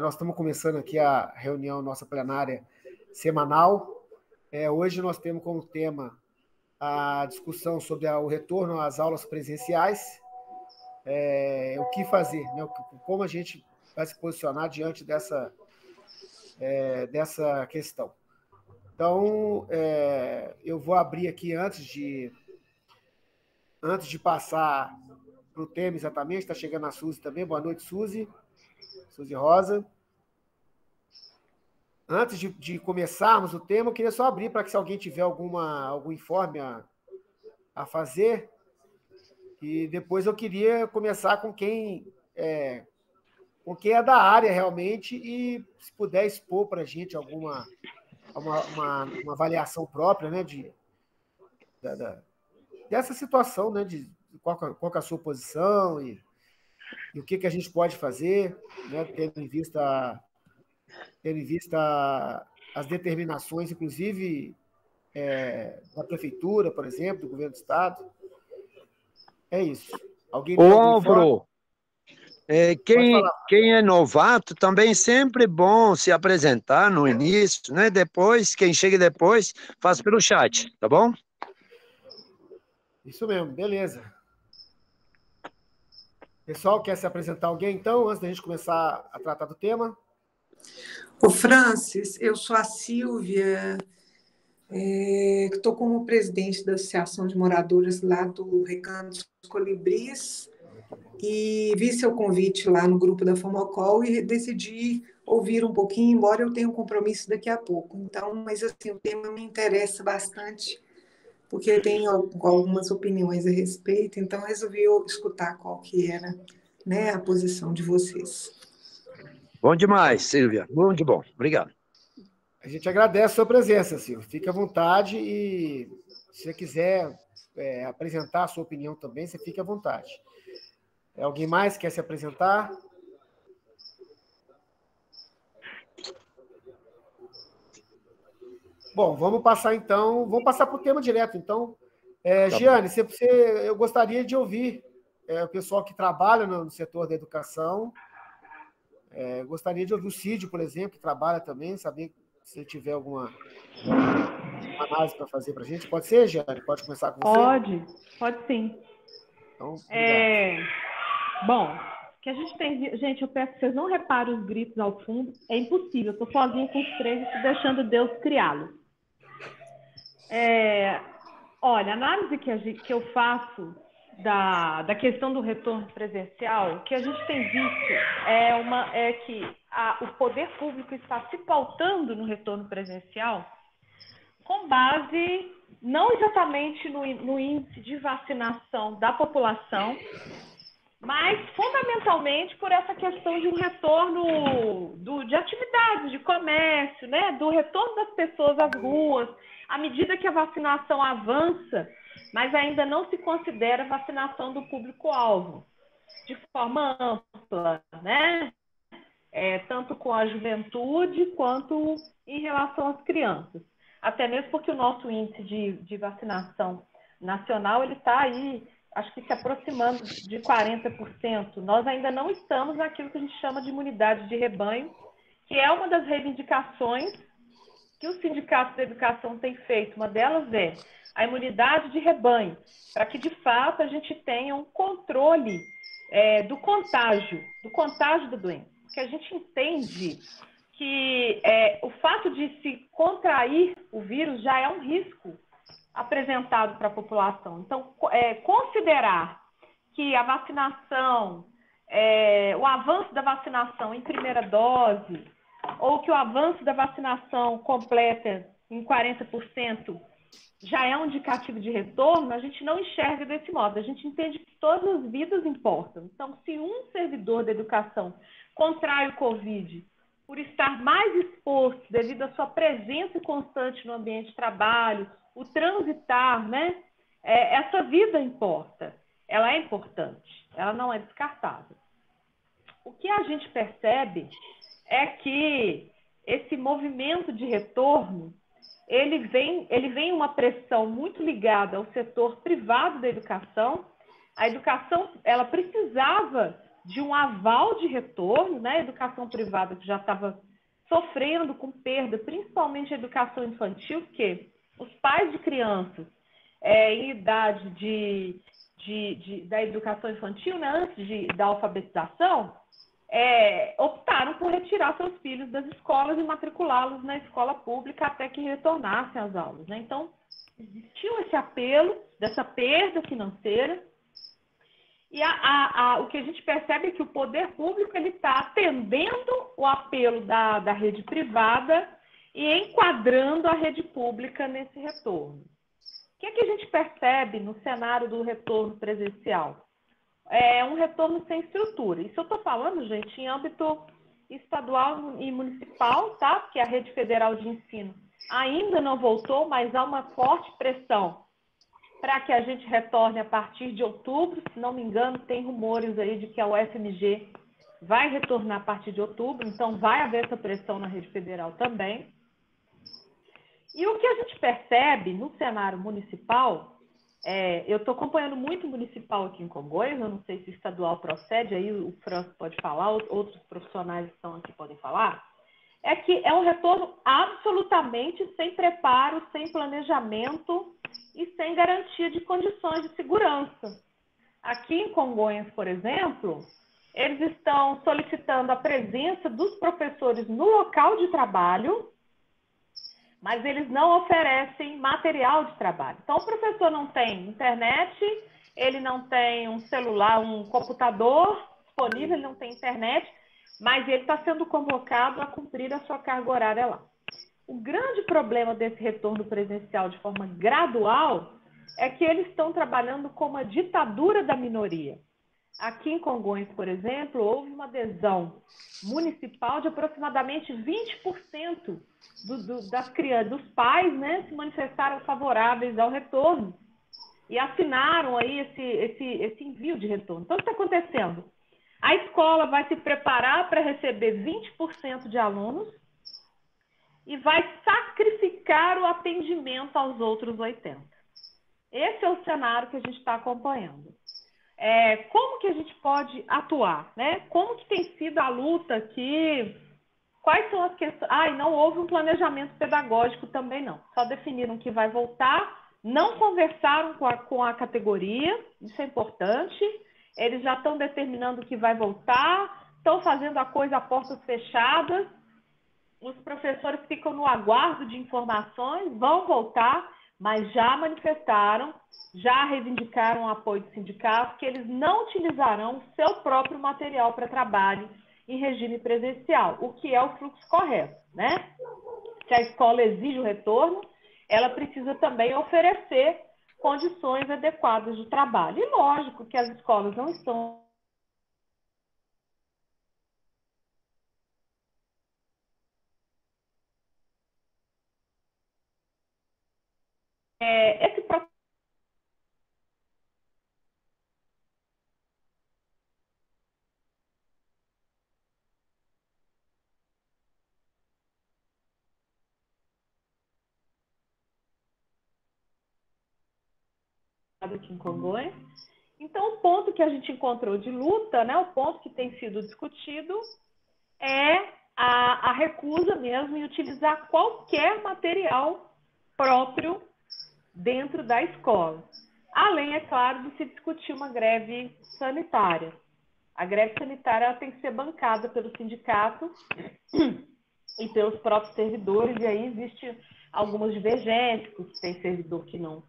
Nós estamos começando aqui a reunião nossa plenária semanal. Hoje nós temos como tema a discussão sobre o retorno às aulas presenciais, o que fazer, né? Como a gente vai se posicionar diante dessa questão. Então, eu vou abrir aqui antes de passar para o tema exatamente. Está chegando a Suzy também. Boa noite, Suzy. Suzy Rosa. Antes de começarmos o tema, eu queria só abrir para que, se alguém tiver algum informe a fazer, e depois eu queria começar com quem é da área realmente, e se puder expor para a gente uma avaliação própria, né, dessa situação, né, de qual é a sua posição e o que a gente pode fazer, né, tendo em vista as determinações, inclusive da prefeitura, por exemplo, do governo do estado. É isso. Alguém tem algum informe? Álvaro, quem é novato também sempre bom se apresentar no início, né? Depois, quem chega depois, faz pelo chat, tá bom? Isso mesmo, beleza. Pessoal, quer se apresentar alguém, então, antes da gente começar a tratar do tema? Ô, Francis, eu sou a Silvia, estou como presidente da Associação de Moradores lá do Recanto dos Colibris, e vi seu convite lá no grupo da Fomocol e decidi ouvir um pouquinho, embora eu tenha um compromisso daqui a pouco. Então, mas assim, o tema me interessa bastante, porque eu tenho algumas opiniões a respeito, então resolvi escutar qual que era, né, a posição de vocês. Bom demais, Silvia. Bom de bom. Obrigado. A gente agradece a sua presença, Silvia. Fique à vontade, e se você quiser apresentar a sua opinião também, você fique à vontade. Alguém mais quer se apresentar? Bom, vamos passar para o tema direto. Então, Giane, eu gostaria de ouvir o pessoal que trabalha no setor da educação. Gostaria de ouvir o Cídio, por exemplo, que trabalha também, saber se tiver alguma análise para fazer para a gente. Pode ser, Giane? Pode começar com você? Pode sim. Então, obrigado. Bom, que a gente tem... Gente, eu peço que vocês não reparem os gritos ao fundo. É impossível. Eu estou sozinha com os três, estou deixando Deus criá-los. Olha, a análise que eu faço da questão do retorno presencial, o que a gente tem visto é que o poder público está se pautando no retorno presencial com base não exatamente no índice de vacinação da população, mas fundamentalmente por essa questão de um retorno de atividades, de comércio, né? Do retorno das pessoas às ruas, à medida que a vacinação avança, mas ainda não se considera vacinação do público-alvo, de forma ampla, né? Tanto com a juventude quanto em relação às crianças. Até mesmo porque o nosso índice de vacinação nacional ele está aí, acho que se aproximando de 40%. Nós ainda não estamos naquilo que a gente chama de imunidade de rebanho, que é uma das reivindicações que os sindicatos da educação têm feito. Uma delas é a imunidade de rebanho, para que, de fato, a gente tenha um controle do contágio da doença. Porque a gente entende que o fato de se contrair o vírus já é um risco apresentado para a população. Então, considerar que a vacinação, o avanço da vacinação em primeira dose, ou que o avanço da vacinação completa em 40% já é um indicativo de retorno, a gente não enxerga desse modo. A gente entende que todas as vidas importam. Então, se um servidor da educação contrai o Covid por estar mais exposto devido à sua presença constante no ambiente de trabalho, o transitar, né? Essa vida importa. Ela é importante. Ela não é descartável. O que a gente percebe é que esse movimento de retorno, ele vem uma pressão muito ligada ao setor privado da educação. A educação, ela precisava de um aval de retorno, né? A educação privada que já estava sofrendo com perda, principalmente a educação infantil, porque os pais de crianças em idade da educação infantil, né, antes da alfabetização, optaram por retirar seus filhos das escolas e matriculá-los na escola pública até que retornassem às aulas, né? Então, existiu esse apelo dessa perda financeira. E o que a gente percebe é que o poder público está atendendo o apelo da rede privada e enquadrando a rede pública nesse retorno. O que a gente percebe no cenário do retorno presencial? É um retorno sem estrutura. Isso eu estou falando, gente, em âmbito estadual e municipal, tá? Porque a rede federal de ensino ainda não voltou, mas há uma forte pressão para que a gente retorne a partir de outubro. Se não me engano, tem rumores aí de que a UFMG vai retornar a partir de outubro, então vai haver essa pressão na rede federal também. E o que a gente percebe no cenário municipal, eu estou acompanhando muito municipal aqui em Congonhas, eu não sei se estadual procede, aí o Franco pode falar, outros profissionais que estão aqui podem falar, é que é um retorno absolutamente sem preparo, sem planejamento e sem garantia de condições de segurança. Aqui em Congonhas, por exemplo, eles estão solicitando a presença dos professores no local de trabalho, mas eles não oferecem material de trabalho. Então, o professor não tem internet, ele não tem um celular, um computador disponível, ele não tem internet, mas ele está sendo convocado a cumprir a sua carga horária lá. O grande problema desse retorno presencial de forma gradual é que eles estão trabalhando com uma ditadura da minoria. Aqui em Congonhas, por exemplo, houve uma adesão municipal de aproximadamente 20% das crianças, dos pais, né, se manifestaram favoráveis ao retorno e assinaram aí esse envio de retorno. Então, o que está acontecendo? A escola vai se preparar para receber 20% de alunos e vai sacrificar o atendimento aos outros 80%. Esse é o cenário que a gente está acompanhando. Como que a gente pode atuar, né? Como que tem sido a luta aqui? Quais são as questões? E não houve um planejamento pedagógico também não. Só definiram que vai voltar, não conversaram com a categoria, isso é importante. Eles já estão determinando que vai voltar, estão fazendo a coisa a portas fechadas. Os professores ficam no aguardo de informações, vão voltar, mas já manifestaram, já reivindicaram o apoio do sindicato, que eles não utilizarão o seu próprio material para trabalho em regime presencial, o que é o fluxo correto, né? Se a escola exige o retorno, ela precisa também oferecer condições adequadas de trabalho. E lógico que as escolas não estão esse processo aqui em Congonhas. Então, o ponto que a gente encontrou de luta, né, o ponto que tem sido discutido é a recusa mesmo em utilizar qualquer material próprio dentro da escola. Além, é claro, de se discutir uma greve sanitária. A greve sanitária ela tem que ser bancada pelo sindicato e pelos próprios servidores, e aí existe algumas divergências, tem servidor que não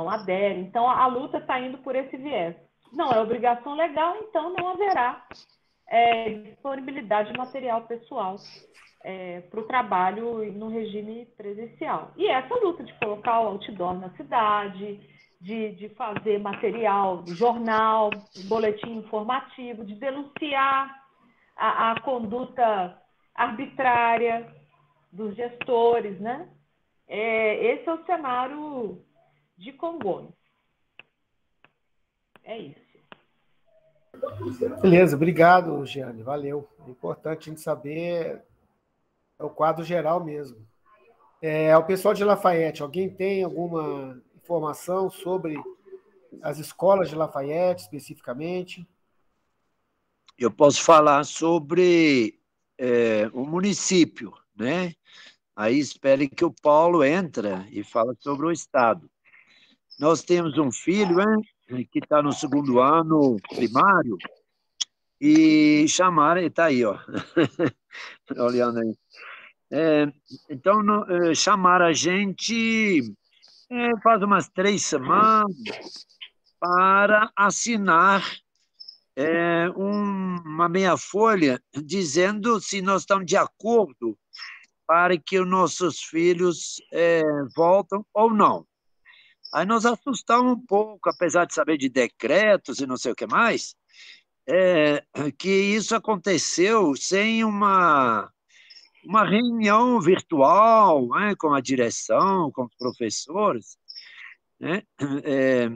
adere. Então, a luta está indo por esse viés. Não é obrigação legal, então não haverá disponibilidade de material pessoal para o trabalho no regime presencial. E essa luta de colocar o outdoor na cidade, de fazer material, jornal, boletim informativo, de denunciar a conduta arbitrária dos gestores, né? Esse é o cenário de Congonhas. É isso. Beleza, obrigado, Giane, valeu. É importante a gente saber o quadro geral mesmo. O pessoal de Lafayette, alguém tem alguma informação sobre as escolas de Lafayette, especificamente? eu posso falar sobre o município, né? Aí espere que o Paulo entra e fala sobre o Estado. Nós temos um filho, né, que está no 2º ano primário, e chamaram, ele está aí, ó, olhando aí. Então, chamaram a gente faz umas 3 semanas para assinar uma meia-folha dizendo se nós estamos de acordo para que os nossos filhos voltam ou não. Aí nós assustamos um pouco, apesar de saber de decretos e não sei o que mais, que isso aconteceu sem uma reunião virtual, né, com a direção, com os professores, né?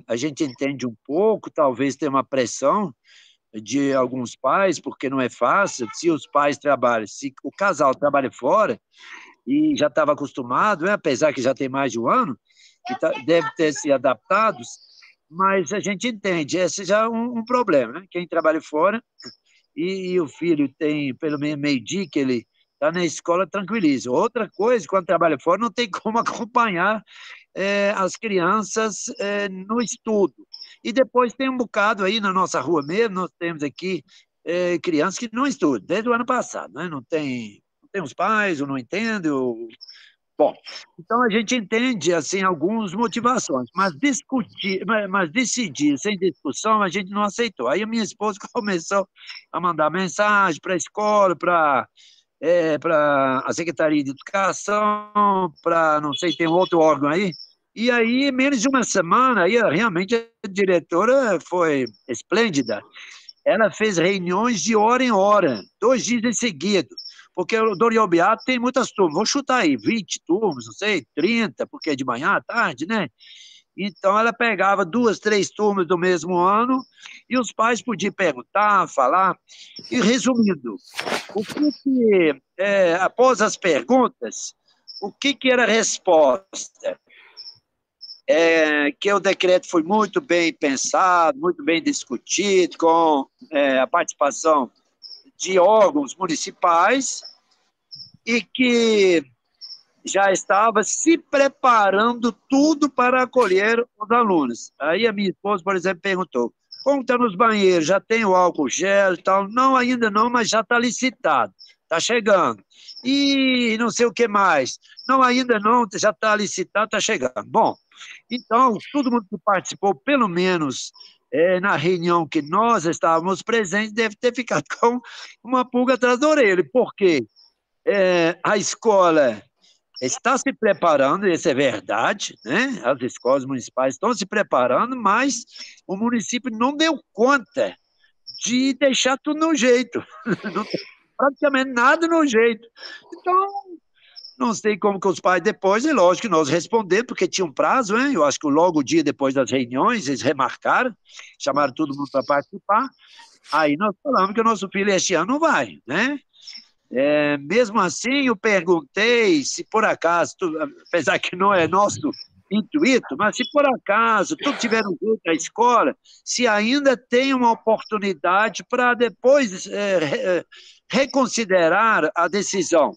A gente entende um pouco, talvez tenha uma pressão de alguns pais, porque não é fácil, se os pais trabalham, se o casal trabalha fora, e já estava acostumado, apesar que já tem mais de um ano, que deve ter se adaptados, mas a gente entende, esse já é um problema, né? Quem trabalha fora e o filho tem pelo menos meio-dia que ele está na escola, tranquiliza. Outra coisa, quando trabalha fora, não tem como acompanhar as crianças no estudo. E depois tem um bocado aí na nossa rua mesmo, nós temos aqui crianças que não estudam, desde o ano passado, né? Não tem os pais, ou não entendem, ou... Bom, então a gente entende, assim, algumas motivações, mas decidir sem discussão a gente não aceitou. Aí a minha esposa começou a mandar mensagem para a escola, para a Secretaria de Educação, para, não sei, tem um outro órgão aí, e aí, menos de uma semana, aí realmente a diretora foi esplêndida. Ela fez reuniões de hora em hora, 2 dias em seguida, porque o Dorival Beato tem muitas turmas, vou chutar aí, 20 turmas, não sei, 30, porque é de manhã à tarde, né? Então, ela pegava 2, 3 turmas do mesmo ano e os pais podiam perguntar, falar. E, resumindo, após as perguntas, o que era a resposta? Que o decreto foi muito bem pensado, muito bem discutido, com a participação de órgãos municipais e que já estava se preparando tudo para acolher os alunos. Aí a minha esposa, por exemplo, perguntou, como está nos banheiros? Já tem o álcool gel e tal? Não, ainda não, mas já está licitado, está chegando. E não sei o que mais. Não, ainda não, já está licitado, está chegando. Bom, então, todo mundo que participou, pelo menos na reunião que nós estávamos presentes, deve ter ficado com uma pulga atrás da orelha. Por quê? A escola está se preparando, isso é verdade, né? As escolas municipais estão se preparando, mas o município não deu conta de deixar tudo no jeito. Não tem praticamente nada no jeito. Então, não sei como que os pais depois, é lógico que nós respondemos, porque tinha um prazo, né? Eu acho que logo o dia depois das reuniões, eles remarcaram, chamaram todo mundo para participar, aí nós falamos que o nosso filho este ano não vai, né? Mesmo assim, eu perguntei se por acaso, apesar que não é nosso intuito, mas se por acaso tu tiver um grupo da escola, se ainda tem uma oportunidade para depois reconsiderar a decisão.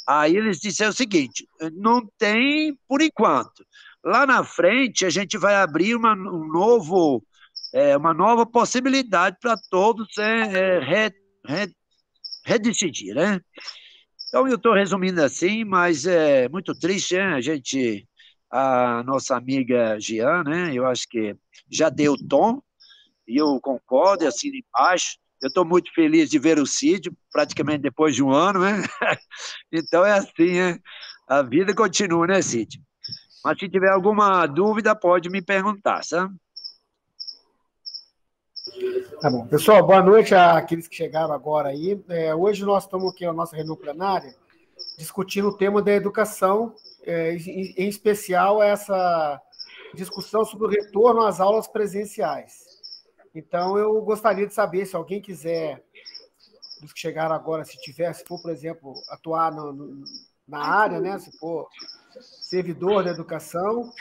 Aí eles disseram o seguinte, não tem por enquanto. Lá na frente, a gente vai abrir uma nova possibilidade para todos redecidir, né? Então, eu estou resumindo assim, mas é muito triste, né? A nossa amiga Jean, né? Eu acho que já deu o tom, e eu concordo, e assino embaixo. Eu estou muito feliz de ver o Cid, praticamente depois de um ano, né? Então é assim, né? A vida continua, né, Cid? Mas se tiver alguma dúvida, pode me perguntar, sabe? Tá bom. Pessoal, boa noite àqueles que chegaram agora aí. Hoje nós estamos aqui na nossa reunião plenária discutindo o tema da educação, em especial essa discussão sobre o retorno às aulas presenciais. Então, eu gostaria de saber, se alguém quiser, dos que chegaram agora, se for, por exemplo, atuar na área, né? Se for servidor da educação,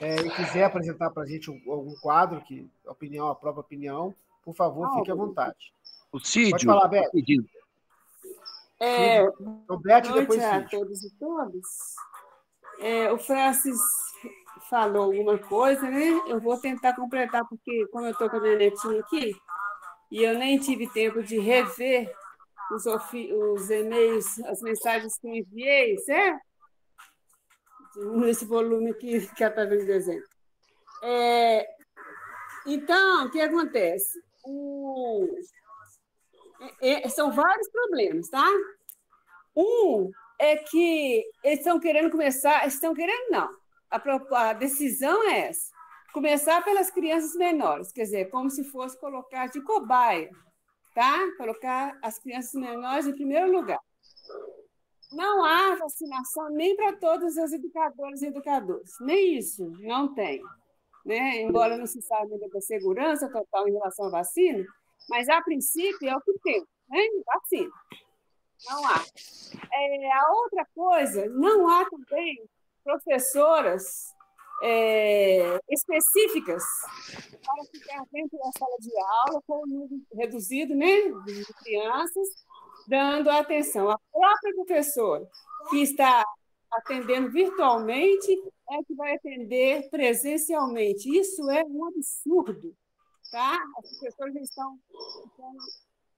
e quiser apresentar para a gente algum quadro, a própria opinião, por favor, fique à vontade. O Cídio. Pode falar, Beth. Boa noite a todos e todas. O Francis falou alguma coisa, né? Eu vou tentar completar, porque como eu estou com a minha netinha aqui, e eu nem tive tempo de rever os e-mails, as mensagens que eu enviei, certo? Nesse volume que ela está vendo o desenho. Então, o que acontece? São vários problemas, tá? Um é que eles estão querendo começar, não, a decisão é essa, começar pelas crianças menores, quer dizer, como se fosse colocar de cobaia, tá? Colocar as crianças menores em primeiro lugar. Não há vacinação nem para todos os educadores e educadoras, nem isso, não tem. Né? Embora não se saiba da segurança total em relação à vacina, mas, a princípio, é o que tem, né? Vacina. Não há. A outra coisa, não há também professoras específicas para ficar dentro da sala de aula, com um número reduzido, né, de crianças, dando atenção. A própria professora que está atendendo virtualmente é que vai atender presencialmente. Isso é um absurdo, tá? As pessoas estão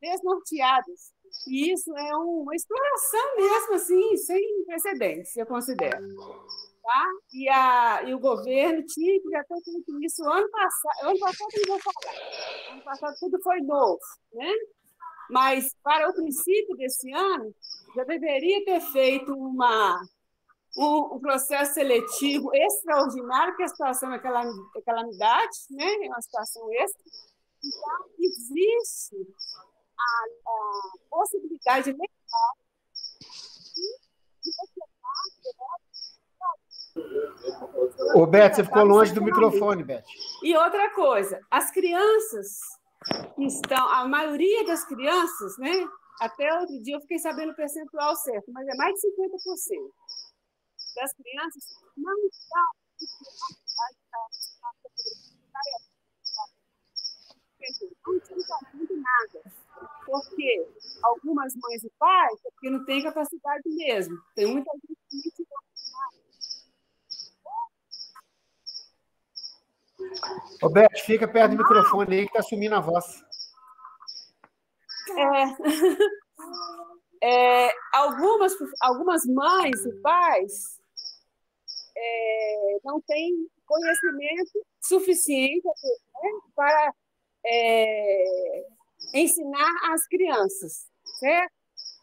desnorteadas. E isso é uma exploração mesmo, assim, sem precedentes, eu considero. Tá? E o governo tinha que já ter feito isso ano passado. Ano passado eu não vou falar. Ano passado tudo foi novo, né? Mas, para o princípio desse ano, já deveria ter feito um processo seletivo extraordinário, porque a situação é calamidade, né? É uma situação extra. Então, existe a possibilidade legal de Ô, Beth, você ficou longe do microfone, Beth. E outra coisa, as crianças que estão, a maioria das crianças, né? Até outro dia eu fiquei sabendo o percentual certo, mas é mais de 50% das crianças não estão fazendo nada. Porque algumas mães e pais, porque não tem capacidade mesmo. Tem muita gente que não tem. Ô, Beth, fica perto do microfone aí que está sumindo a voz. Algumas mães e pais não têm conhecimento suficiente, né, para ensinar as crianças, certo?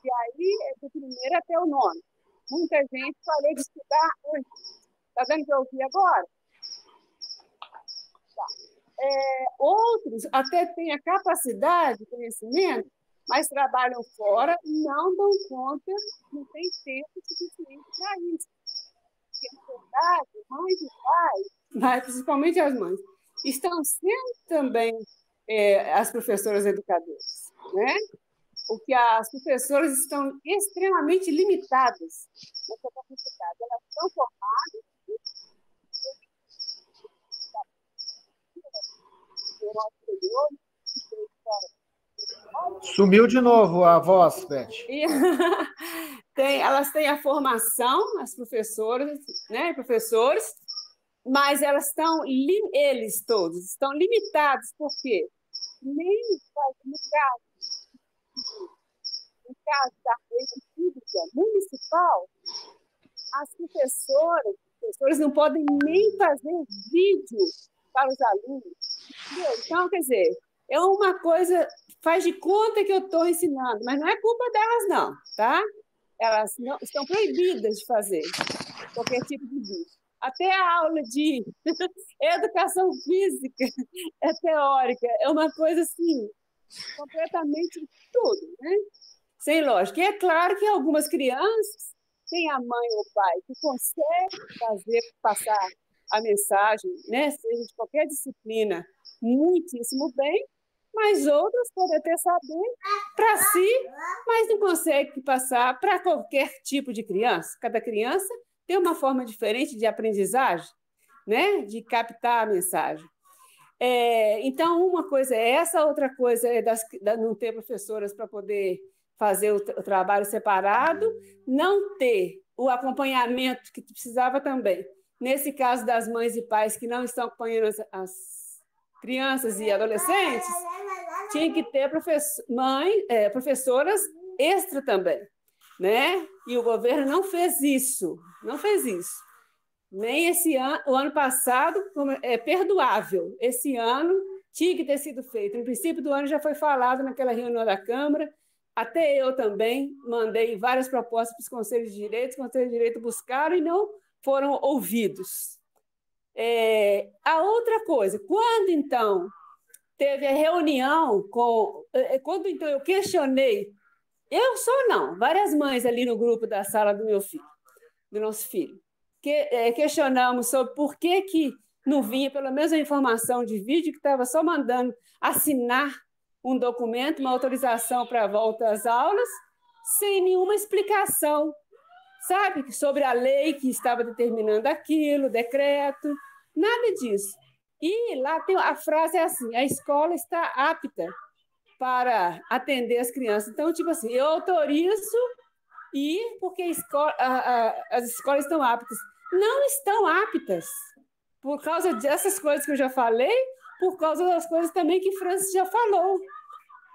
E aí é do primeiro até o nono. Muita gente falou de estudar hoje. Está dando para ouvir agora? Tá. Outros até têm a capacidade, conhecimento, mas trabalham fora e não dão conta, não tem tempo suficiente para isso. Porque, na verdade, mães e pais, mas principalmente as mães, estão sendo também as professoras educadoras, né? O que as professoras estão extremamente limitadas nessa capacidade. Elas estão formadas Sumiu de novo a voz, Beth. Elas têm a formação, as professoras, né, professores, mas eles todos estão limitados, porque nem no caso da rede pública municipal, as professores não podem nem fazer vídeo para os alunos. Entendeu? Então, quer dizer, é uma coisa, faz de conta que eu estou ensinando, mas não é culpa delas, não, tá? Elas não, estão proibidas de fazer qualquer tipo de vídeo. Até a aula de educação física é teórica, é uma coisa assim, completamente tudo, né? Sem lógica. E é claro que algumas crianças têm a mãe ou o pai que consegue passar a mensagem, né? Seja de qualquer disciplina, muitíssimo bem, mas outras podem até saber para si, mas não conseguem passar para qualquer tipo de criança. Cada criança tem uma forma diferente de aprendizagem, né? De captar a mensagem. Então, uma coisa é essa, outra coisa é não ter professoras para poder fazer o trabalho separado, não ter o acompanhamento que precisava também. Nesse caso das mães e pais que não estão acompanhando as crianças e adolescentes, tinha que ter professoras extra também, né? E o governo não fez isso, não fez isso. Nem esse ano, o ano passado, é perdoável. Esse ano tinha que ter sido feito. No princípio do ano já foi falado naquela reunião da Câmara, até eu também mandei várias propostas para os conselhos de direito buscaram e não foram ouvidos. A outra coisa, quando então teve a reunião quando então eu questionei, eu só não, várias mães ali no grupo da sala do nosso filho, questionamos sobre por que não vinha pelo menos a informação de vídeo, que estava só mandando assinar um documento, uma autorização para a volta às aulas, sem nenhuma explicação, sabe, sobre a lei que estava determinando aquilo, decreto, nada disso. E lá tem a frase é assim: a escola está apta para atender as crianças. Então, tipo assim, eu autorizo ir porque as escolas estão aptas. Não estão aptas por causa dessas coisas que eu já falei, por causa das coisas também que Francis já falou.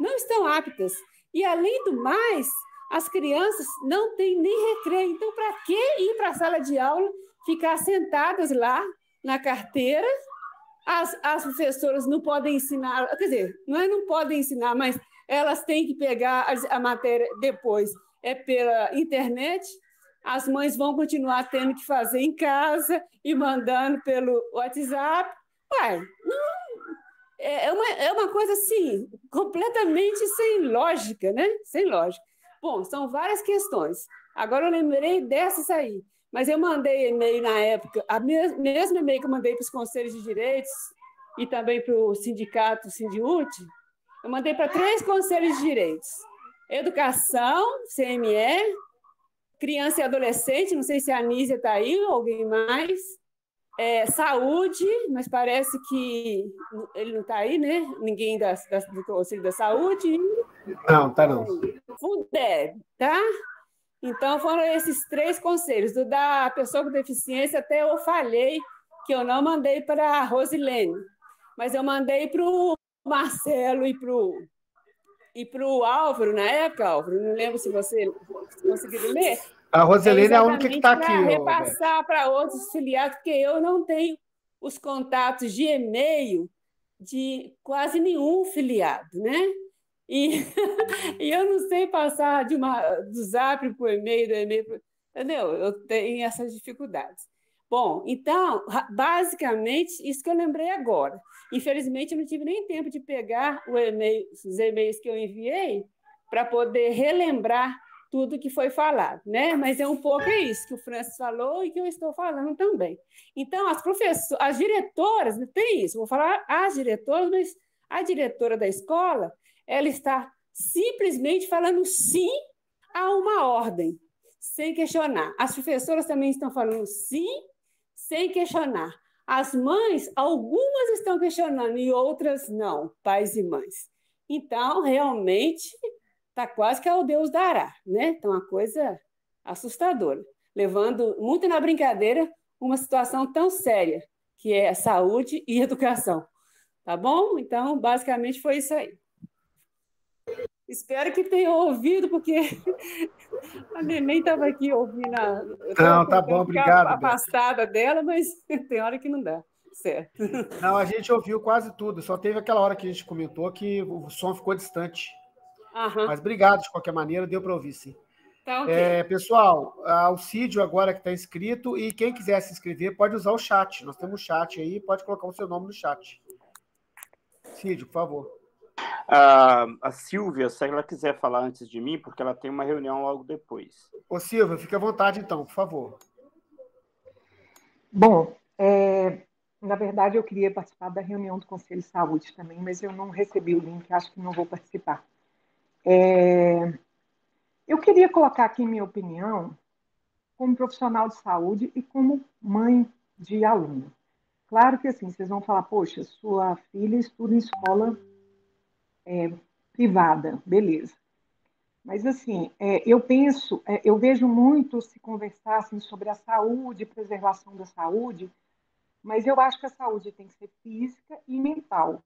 Não estão aptas. E, além do mais, as crianças não têm nem recreio. Então, para que ir para a sala de aula, ficar sentadas lá na carteira? As professoras não podem ensinar, quer dizer, não podem ensinar, mas elas têm que pegar a matéria depois, pela internet. As mães vão continuar tendo que fazer em casa e mandando pelo WhatsApp. Uai, não, é uma coisa assim, completamente sem lógica, né? Sem lógica. Bom, são várias questões. Agora eu lembrei dessas aí. Mas eu mandei e-mail na época, mesmo e-mail que eu mandei para os conselhos de direitos e também para o sindicato Sindiúte, eu mandei para 3 conselhos de direitos. Educação, CME, criança e adolescente, não sei se a Anísia está aí ou alguém mais, saúde, mas parece que ele não está aí, né? Ninguém do Conselho da Saúde. Não, está não. Fundeb, tá? Então, foram esses 3 conselhos. Do da pessoa com deficiência, até eu falhei que eu não mandei para a Rosilene, mas eu mandei para o Marcelo e para o Álvaro, na época, Álvaro, não lembro se você conseguiu ler. A Rosilene é a única que está aqui. Para repassar para outros filiados, porque eu não tenho os contatos de e-mail de quase nenhum filiado, né? E eu não sei passar do Zap para o e-mail, do e-mail para... Entendeu? Eu tenho essas dificuldades. Bom, então, basicamente, isso que eu lembrei agora. Infelizmente, eu não tive nem tempo de pegar os e-mails que eu enviei para poder relembrar tudo que foi falado, né? Mas é um pouco isso que o Francis falou e que eu estou falando também. Então, as diretoras, tem isso, vou falar as diretoras, mas a diretora da escola, ela está simplesmente falando sim a uma ordem, sem questionar. As professoras também estão falando sim, sem questionar. As mães, algumas estão questionando e outras não, pais e mães. Então, realmente, está quase que ao Deus dará, né? Então, uma coisa assustadora, levando muito na brincadeira uma situação tão séria, que é a saúde e educação. Tá bom? Então, basicamente, foi isso aí. Espero que tenham ouvido, porque a neném estava aqui ouvindo. Não, tá bom, obrigado. Afastada dela, mas tem hora que não dá. Certo. Não, a gente ouviu quase tudo, só teve aquela hora que a gente comentou que o som ficou distante. Mas obrigado, de qualquer maneira, deu para ouvir, sim. Tá, okay. Pessoal, o Cídio agora que está inscrito, e quem quiser se inscrever pode usar o chat. Nós temos o chat aí, pode colocar o seu nome no chat. Cídio, por favor. A Silvia, se ela quiser falar antes de mim, porque ela tem uma reunião logo depois. Ô, Silvia, fique à vontade, então, por favor. Bom, na verdade, eu queria participar da reunião do Conselho de Saúde também, mas eu não recebi o link, acho que não vou participar. Eu queria colocar aqui minha opinião como profissional de saúde e como mãe de aluno. claro que assim, vocês vão falar, poxa, sua filha estuda em escola privada, beleza. Mas assim, eu penso, eu vejo muito se conversar assim, sobre a saúde, preservação da saúde, mas eu acho que a saúde tem que ser física e mental.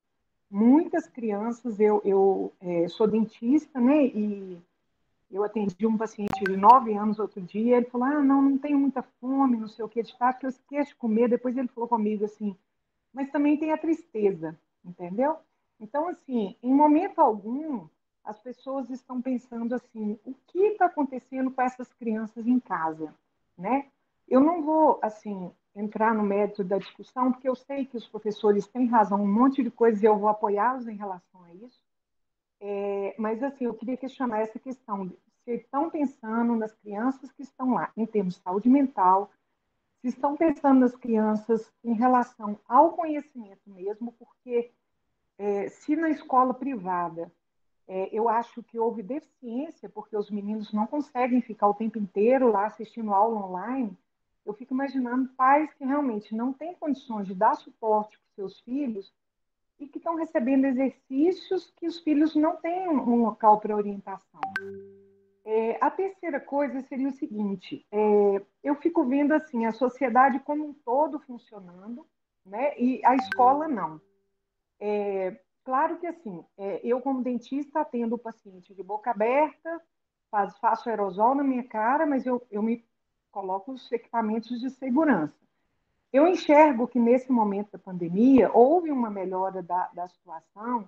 Muitas crianças, eu sou dentista, né? E eu atendi um paciente de 9 anos outro dia, ele falou, não tenho muita fome, não sei o que, de tarde, que eu esqueço de comer. Depois ele falou comigo assim, mas também tem a tristeza, entendeu? Então, assim, em momento algum, as pessoas estão pensando assim, o que está acontecendo com essas crianças em casa, né? Eu não vou, assim, entrar no mérito da discussão, porque eu sei que os professores têm razão, um monte de coisas, e eu vou apoiá-los em relação a isso. Mas, assim, eu queria questionar essa questão de se estão pensando nas crianças que estão lá, em termos de saúde mental, se estão pensando nas crianças em relação ao conhecimento mesmo, porque se na escola privada eu acho que houve deficiência, porque os meninos não conseguem ficar o tempo inteiro lá assistindo aula online, eu fico imaginando pais que realmente não têm condições de dar suporte para os seus filhos e que estão recebendo exercícios que os filhos não têm um local para orientação. A terceira coisa seria o seguinte: eu fico vendo assim a sociedade como um todo funcionando, né? E a escola não. Claro que assim, eu como dentista atendo o paciente de boca aberta, faço aerosol na minha cara, mas eu me coloco os equipamentos de segurança. Eu enxergo que nesse momento da pandemia houve uma melhora da situação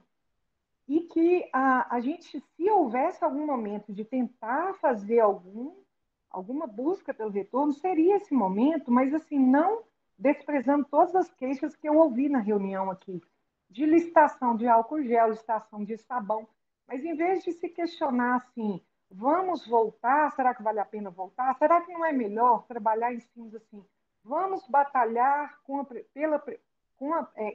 e que a gente, se houvesse algum momento de tentar fazer alguma busca pelo retorno, seria esse momento, mas assim, não desprezando todas as queixas que eu ouvi na reunião aqui, de licitação de álcool gel, licitação de sabão, mas em vez de se questionar assim, vamos voltar, será que vale a pena voltar? Será que não é melhor trabalhar em cima assim, vamos batalhar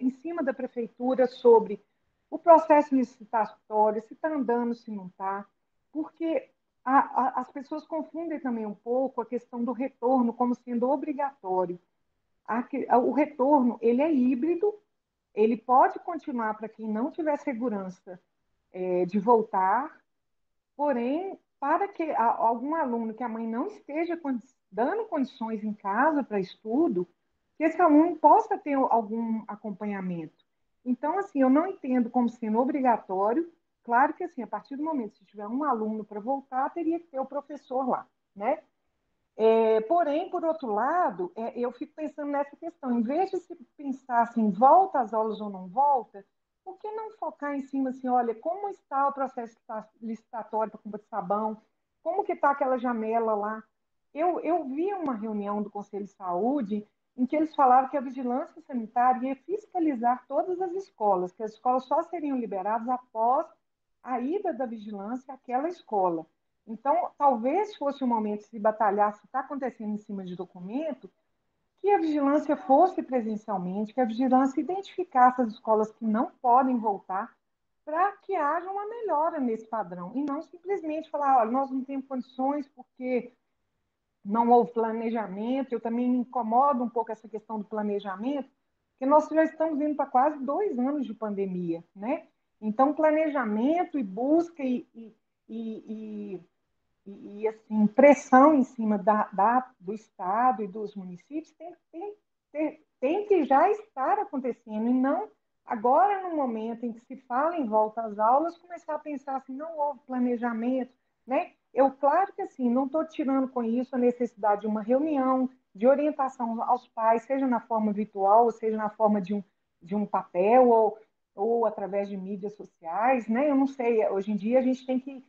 em cima da prefeitura sobre o processo licitatório, se está andando, se não está, porque as pessoas confundem também um pouco a questão do retorno como sendo obrigatório. O retorno, ele é híbrido, ele pode continuar para quem não tiver segurança de voltar, porém, para que algum aluno que a mãe não esteja dando condições em casa para estudo, que esse aluno possa ter algum acompanhamento. Então, assim, eu não entendo como sendo obrigatório. Claro que, assim, a partir do momento que tiver um aluno para voltar, teria que ter o professor lá, né? Porém, por outro lado, eu fico pensando nessa questão. Em vez de se pensar assim, volta às aulas ou não volta, por que não focar em cima assim, olha, como está o processo licitatório para compra de sabão? Como que está aquela janela lá? Eu vi uma reunião do Conselho de Saúde em que eles falaram que a vigilância sanitária ia fiscalizar todas as escolas, que as escolas só seriam liberadas após a ida da vigilância àquela escola. Então, talvez fosse o momento de se batalhar se está acontecendo em cima de documento, que a vigilância fosse presencialmente, que a vigilância identificasse as escolas que não podem voltar, para que haja uma melhora nesse padrão, e não simplesmente falar, olha, nós não temos condições porque não houve planejamento. Eu também me incomodo um pouco essa questão do planejamento, porque nós já estamos indo para quase 2 anos de pandemia, né? Então, planejamento e busca e, assim, pressão em cima do Estado e dos municípios tem que já estar acontecendo, e não agora, no momento em que se fala em volta às aulas, começar a pensar assim, não houve planejamento, né? Claro que assim, não estou tirando com isso a necessidade de uma reunião, de orientação aos pais, seja na forma virtual, ou seja na forma de um papel, ou através de mídias sociais, né? Eu não sei, hoje em dia a gente tem que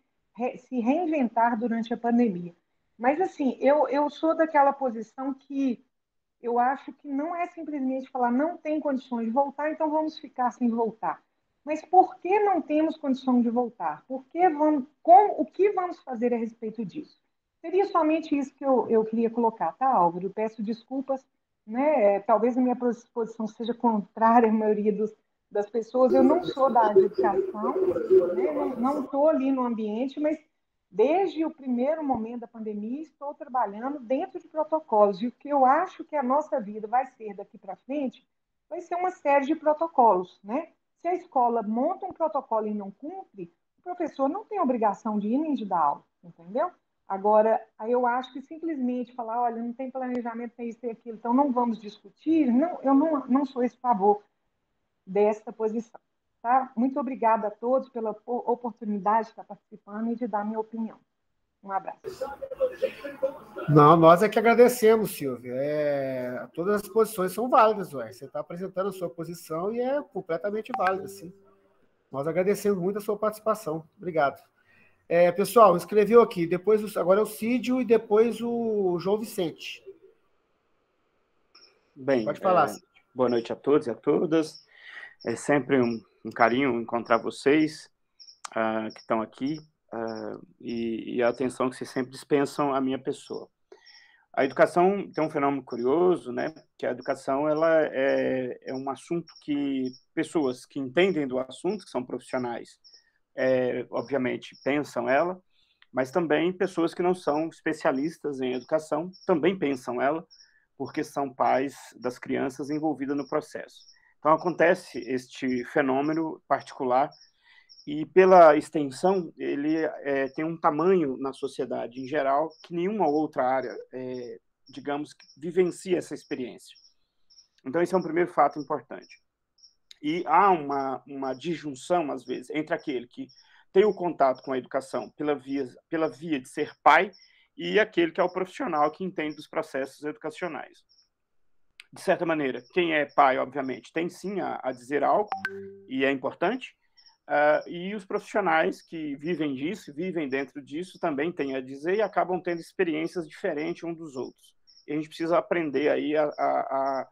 se reinventar durante a pandemia. Mas, assim, eu sou daquela posição que eu acho que não é simplesmente falar não tem condições de voltar, então vamos ficar sem voltar. Mas por que não temos condições de voltar? O que vamos fazer a respeito disso? Seria somente isso que eu queria colocar, tá, Álvaro? Eu peço desculpas, né? Talvez a minha posição seja contrária à maioria das pessoas. Eu não sou da área de educação, né? Não estou ali no ambiente, mas desde o primeiro momento da pandemia estou trabalhando dentro de protocolos. E o que eu acho que a nossa vida vai ser daqui para frente vai ser uma série de protocolos, né? Se a escola monta um protocolo e não cumpre, o professor não tem obrigação de ir nem de dar aula, entendeu? Agora, aí eu acho que simplesmente falar, olha, não tem planejamento, tem isso e aquilo, então não vamos discutir, não, eu não sou esse favor desta posição. Tá? Muito obrigada a todos pela oportunidade de estar participando e de dar minha opinião. Um abraço. Não, nós é que agradecemos, Silvia. Todas as posições são válidas, ué. Você está apresentando a sua posição e é completamente válida, sim. Nós agradecemos muito a sua participação. Obrigado. Pessoal, escreveu aqui. Agora é o Cídio e depois o João Vicente. Bem, pode falar. Boa noite a todos e a todas. É sempre um carinho encontrar vocês que estão aqui e a atenção que vocês sempre dispensam à minha pessoa. A educação tem um fenômeno curioso, né? Que a educação ela é um assunto que pessoas que entendem do assunto, que são profissionais, obviamente pensam ela, mas também pessoas que não são especialistas em educação também pensam ela, porque são pais das crianças envolvidas no processo. Então, acontece este fenômeno particular e, pela extensão, ele tem um tamanho na sociedade em geral que nenhuma outra área, digamos, vivencia essa experiência. Então, esse é um primeiro fato importante. E há uma disjunção, às vezes, entre aquele que tem o contato com a educação pela via de ser pai e aquele que é o profissional que entende dos processos educacionais. De certa maneira, quem é pai, obviamente, tem sim a dizer algo, e é importante, e os profissionais que vivem disso, vivem dentro disso, também têm a dizer e acabam tendo experiências diferentes uns dos outros. E a gente precisa aprender aí a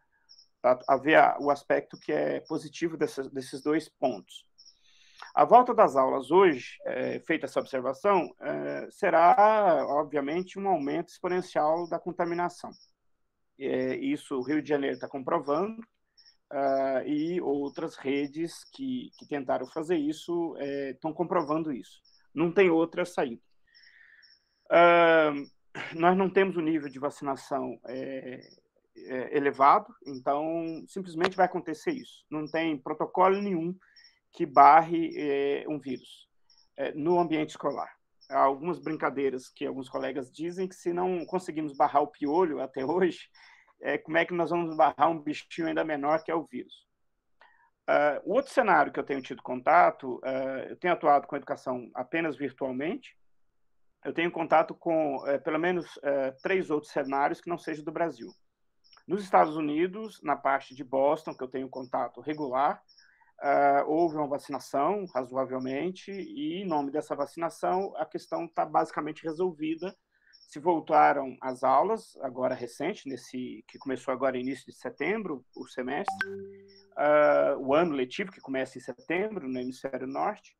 ver o aspecto que é positivo desses dois pontos. A volta das aulas hoje, feita essa observação, será, obviamente, um aumento exponencial da contaminação. Isso o Rio de Janeiro está comprovando, e outras redes que tentaram fazer isso estão comprovando isso. Não tem outra saída. Nós não temos um nível de vacinação elevado, então simplesmente vai acontecer isso. Não tem protocolo nenhum que barre um vírus no ambiente escolar. Há algumas brincadeiras que alguns colegas dizem que se não conseguimos barrar o piolho até hoje, como é que nós vamos barrar um bichinho ainda menor que é o vírus? O outro cenário que eu tenho tido contato, eu tenho atuado com educação apenas virtualmente, eu tenho contato com pelo menos 3 outros cenários que não sejam do Brasil. Nos Estados Unidos, na parte de Boston, que eu tenho contato regular, houve uma vacinação, razoavelmente, e em nome dessa vacinação, a questão está basicamente resolvida. Se voltaram às aulas, agora recente, que começou agora início de setembro, o semestre, o ano letivo, que começa em setembro, no hemisfério norte,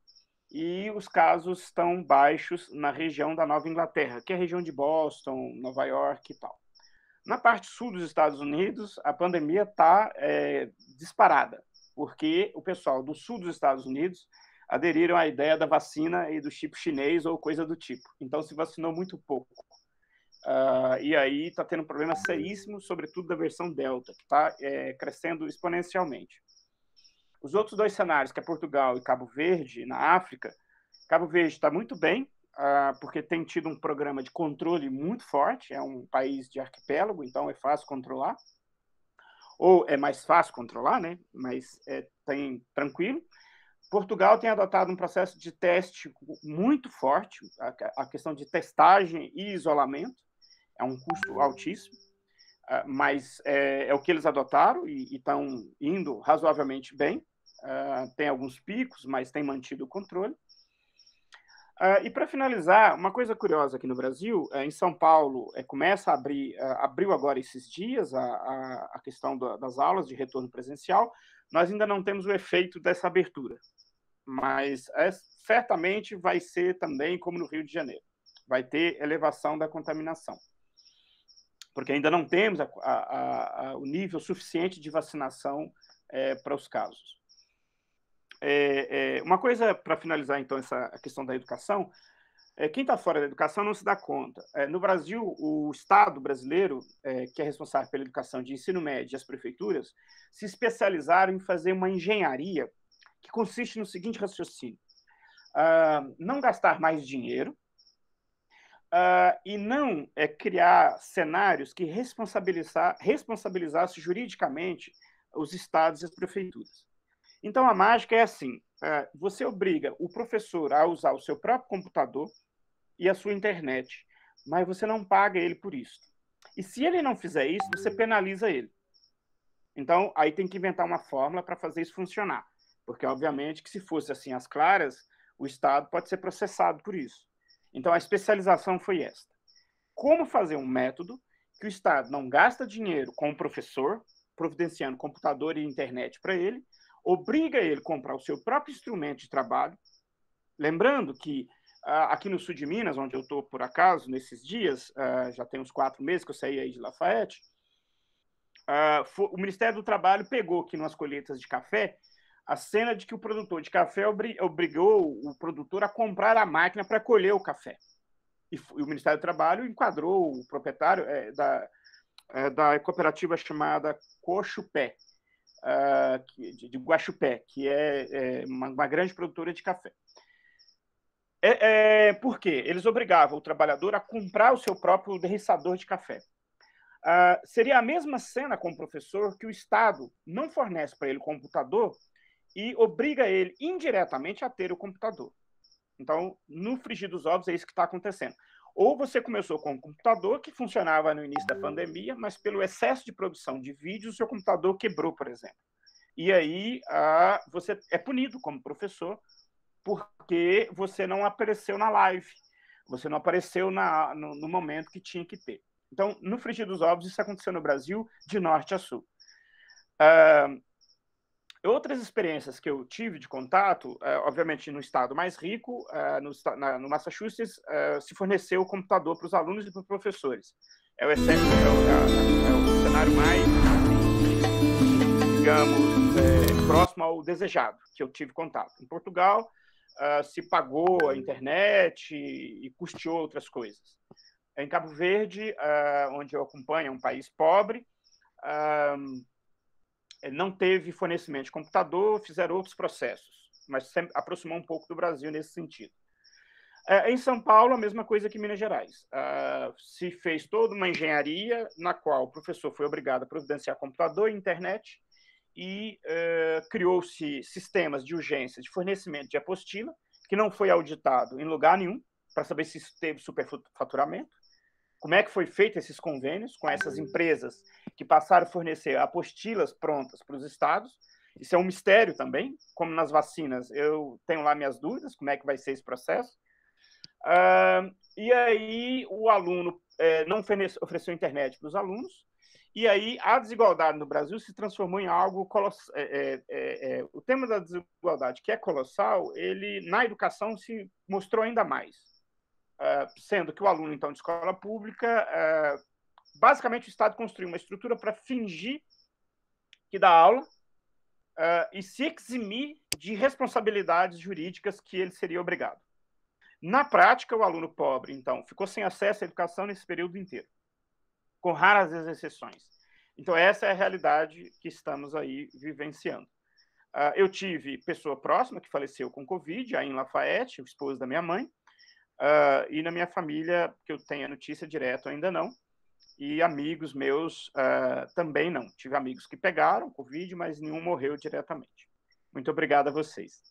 e os casos estão baixos na região da Nova Inglaterra, que é a região de Boston, Nova York e tal. Na parte sul dos Estados Unidos, a pandemia está disparada, porque o pessoal do sul dos Estados Unidos aderiram à ideia da vacina e do chip chinês ou coisa do tipo. Então, se vacinou muito pouco. E aí está tendo problemas seríssimos, sobretudo da versão Delta, que está crescendo exponencialmente. Os outros 2 cenários, que é Portugal e Cabo Verde, na África, Cabo Verde está muito bem, porque tem tido um programa de controle muito forte, é um país de arquipélago, então é fácil controlar, ou é mais fácil controlar, né? Mas tem tranquilo. Portugal tem adotado um processo de teste muito forte, a questão de testagem e isolamento, é um custo altíssimo, mas é o que eles adotaram e estão indo razoavelmente bem. Tem alguns picos, mas tem mantido o controle. E para finalizar, uma coisa curiosa aqui no Brasil, em São Paulo começa a abriu agora esses dias a questão das aulas de retorno presencial. Nós ainda não temos o efeito dessa abertura, mas certamente vai ser também como no Rio de Janeiro, vai ter elevação da contaminação, porque ainda não temos o nível suficiente de vacinação para os casos. Uma coisa para finalizar, então, essa questão da educação, quem está fora da educação não se dá conta. No Brasil, o Estado brasileiro, que é responsável pela educação de ensino médio e as prefeituras, se especializaram em fazer uma engenharia que consiste no seguinte raciocínio: não gastar mais dinheiro e não criar cenários que responsabilizassem juridicamente os estados e as prefeituras. Então, a mágica é assim: você obriga o professor a usar o seu próprio computador e a sua internet, mas você não paga ele por isso. E se ele não fizer isso, você penaliza ele. Então, aí tem que inventar uma fórmula para fazer isso funcionar, porque, obviamente, que se fosse assim às claras, o Estado pode ser processado por isso. Então, a especialização foi esta: como fazer um método que o Estado não gasta dinheiro com o professor, providenciando computador e internet para ele, obriga ele a comprar o seu próprio instrumento de trabalho. Lembrando que aqui no sul de Minas, onde eu estou por acaso, nesses dias, já tem uns 4 meses que eu saí aí de Lafayette, o Ministério do Trabalho pegou aqui nas colheitas de café a cena de que o produtor de café obrigou o produtor a comprar a máquina para colher o café. E o Ministério do Trabalho enquadrou o proprietário da cooperativa chamada Cochupé, de Guaxupé, que é uma grande produtora de café. Por quê? Eles obrigavam o trabalhador a comprar o seu próprio derriçador de café. Seria a mesma cena com o professor que o Estado não fornece para ele computador e obriga ele indiretamente a ter o computador. Então, no frigir dos ovos, é isso que está acontecendo. Ou você começou com um computador que funcionava no início da pandemia, mas pelo excesso de produção de vídeos, o seu computador quebrou, por exemplo. E aí você é punido como professor porque você não apareceu na live, você não apareceu no momento que tinha que ter. Então, no frigir dos ovos, isso aconteceu no Brasil de norte a sul. Outras experiências que eu tive de contato, obviamente no estado mais rico, no Massachusetts, se forneceu o computador para os alunos e para os professores. É o cenário mais, digamos, próximo ao desejado que eu tive contato. Em Portugal, se pagou a internet e custeou outras coisas. Em Cabo Verde, onde eu acompanho, é um país pobre, não teve fornecimento de computador, fizeram outros processos, mas sempre aproximou um pouco do Brasil nesse sentido. Em São Paulo, a mesma coisa que em Minas Gerais. Se fez toda uma engenharia na qual o professor foi obrigado a providenciar computador e internet e criou-se sistemas de urgência de fornecimento de apostila, que não foi auditado em lugar nenhum, para saber se teve superfaturamento. Como é que foi feito esses convênios com essas empresas que passaram a fornecer apostilas prontas para os estados? Isso é um mistério também, como nas vacinas, eu tenho lá minhas dúvidas, como é que vai ser esse processo. E aí o aluno não ofereceu internet para os alunos, e aí a desigualdade no Brasil se transformou em algo colossal. O tema da desigualdade, que é colossal, ele na educação se mostrou ainda mais. Sendo que o aluno, então, de escola pública, basicamente o Estado construiu uma estrutura para fingir que dá aula e se eximir de responsabilidades jurídicas que ele seria obrigado. Na prática, o aluno pobre, então, ficou sem acesso à educação nesse período inteiro, com raras exceções. Então, essa é a realidade que estamos aí vivenciando. Eu tive pessoa próxima que faleceu com Covid, aí em Lafayette, o esposo da minha mãe, e na minha família, que eu tenho a notícia direta, ainda não. E amigos meus também não. Tive amigos que pegaram Covid, mas nenhum morreu diretamente. Muito obrigado a vocês.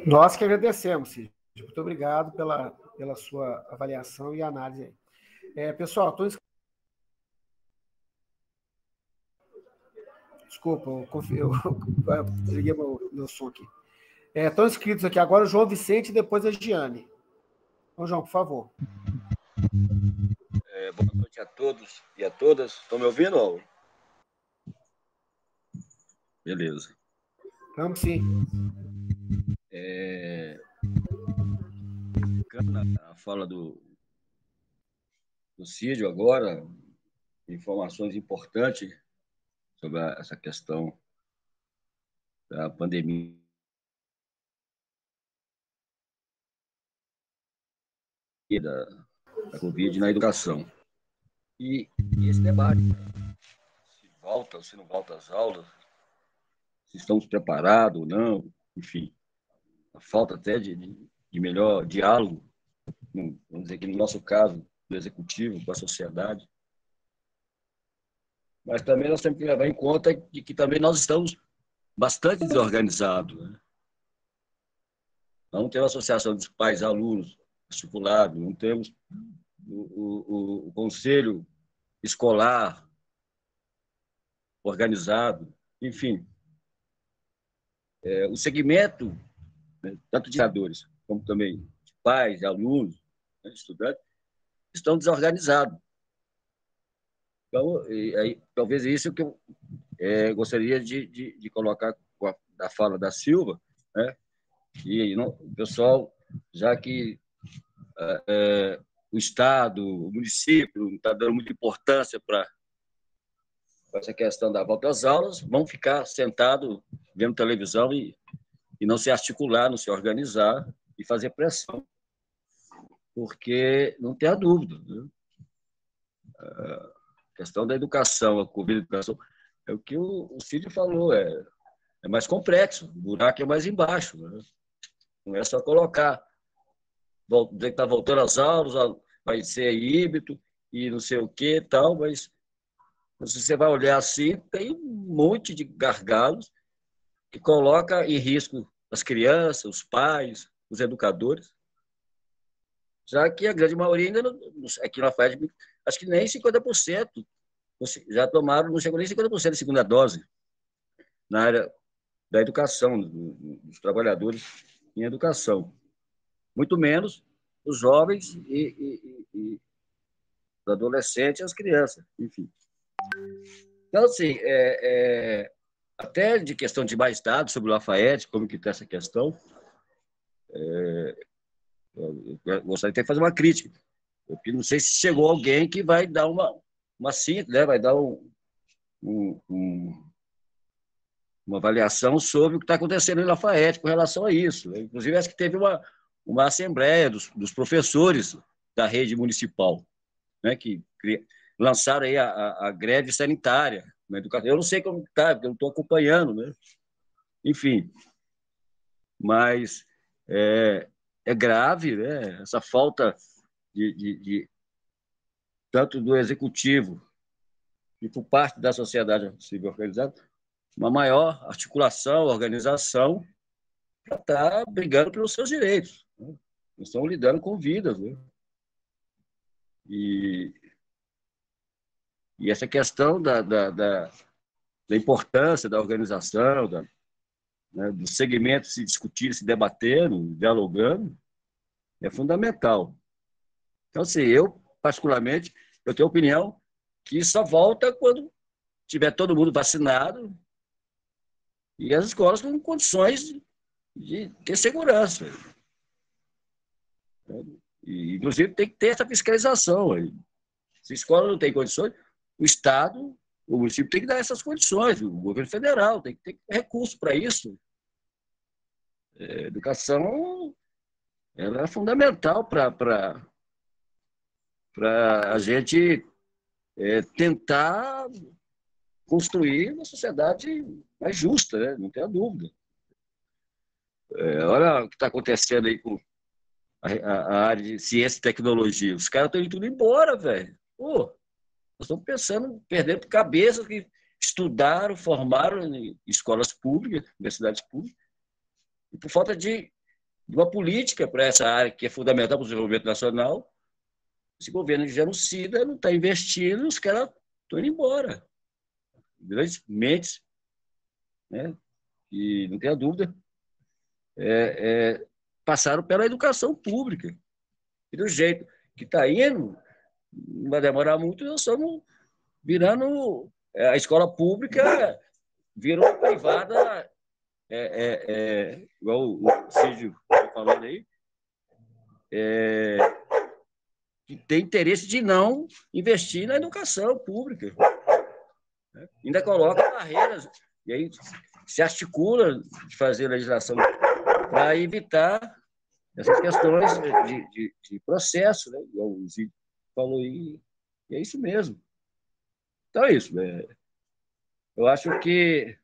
Nós que agradecemos, Cid. Muito obrigado pela sua avaliação e análise. Pessoal, estou inscrito. Desculpa, eu liguei meu som aqui. Estão inscritos aqui agora o João Vicente e depois a Giane. Então, João, por favor. Boa noite a todos e a todas. Estão me ouvindo? Beleza. Vamos sim. A fala do Cídio agora, informações importantes sobre essa questão da pandemia da Covid na educação. E esse debate, se volta ou se não volta às aulas, se estamos preparados ou não, enfim, a falta até de melhor diálogo, vamos dizer que no nosso caso, do executivo com a sociedade. Mas também nós temos que levar em conta de que também nós estamos bastante desorganizados, né? Nós não temos a associação dos pais e alunos estipulado, não temos o conselho escolar organizado, enfim. O segmento, né, tanto de educadores como também de pais, de alunos, né, estudantes, estão desorganizados. Então, talvez isso que eu gostaria de colocar da fala da Silva, né? E o pessoal, já que o Estado, o município não está dando muita importância para essa questão da volta às aulas, vão ficar sentados vendo televisão e não se articular, não se organizar e fazer pressão, porque não tem a dúvida, né? A questão da educação, a Covid-educação, é o que o Cid falou, é mais complexo, o buraco é mais embaixo, né? Não é só colocar, dizer que está voltando às aulas, vai ser híbrido e não sei o que e tal, mas se você vai olhar assim, tem um monte de gargalos que coloca em risco as crianças, os pais, os educadores, já que a grande maioria ainda, aqui na FAED, acho que nem 50% já tomaram, não chegou nem 50% da segunda dose na área da educação, dos trabalhadores em educação. Muito menos os jovens e os adolescentes e as crianças, enfim. Então, assim, até de questão de mais dados sobre o Lafayette, como que está essa questão, eu gostaria de fazer uma crítica, porque não sei se chegou alguém que vai dar uma síntese, né? Vai dar uma avaliação sobre o que está acontecendo em Lafayette com relação a isso. Inclusive, acho que teve uma assembleia dos professores da rede municipal, né, que lançaram aí a greve sanitária na educação. Eu não sei como está, porque eu não estou acompanhando, né? Enfim, mas é grave, né, essa falta tanto do executivo e por parte da sociedade civil organizada, uma maior articulação, organização, para estar brigando pelos seus direitos, né? Eles estão lidando com vidas, né? E essa questão da importância da organização, né, do segmento se discutir, se debatendo, dialogando, é fundamental. Então, assim, eu, particularmente, eu tenho a opinião que só volta quando tiver todo mundo vacinado e as escolas com condições de ter segurança. E, inclusive, tem que ter essa fiscalização. Se a escola não tem condições, o Estado, o município tem que dar essas condições, o governo federal tem que ter recurso para isso. A educação ela é fundamental para a gente tentar construir uma sociedade mais justa, né? Não tenha dúvida. Olha o que está acontecendo aí com a área de ciência e tecnologia. Os caras estão indo tudo embora, velho. Pô, nós estamos pensando, perdendo cabeças que estudaram, formaram em escolas públicas, universidades públicas, e por falta de uma política para essa área que é fundamental para o desenvolvimento nacional, esse governo de genocida não está investindo, os caras estão indo embora. Grandes mentes, né, e não tenha dúvida, passaram pela educação pública. E do jeito que está indo, não vai demorar muito, nós estamos virando... a escola pública virou privada, igual o Cídio está falando aí, que tem interesse de não investir na educação pública. Né? Ainda coloca barreiras, e aí se articula de fazer legislação para evitar essas questões de processo, né? Igual o Zico falou aí, e é isso mesmo. Então é isso. Eu acho que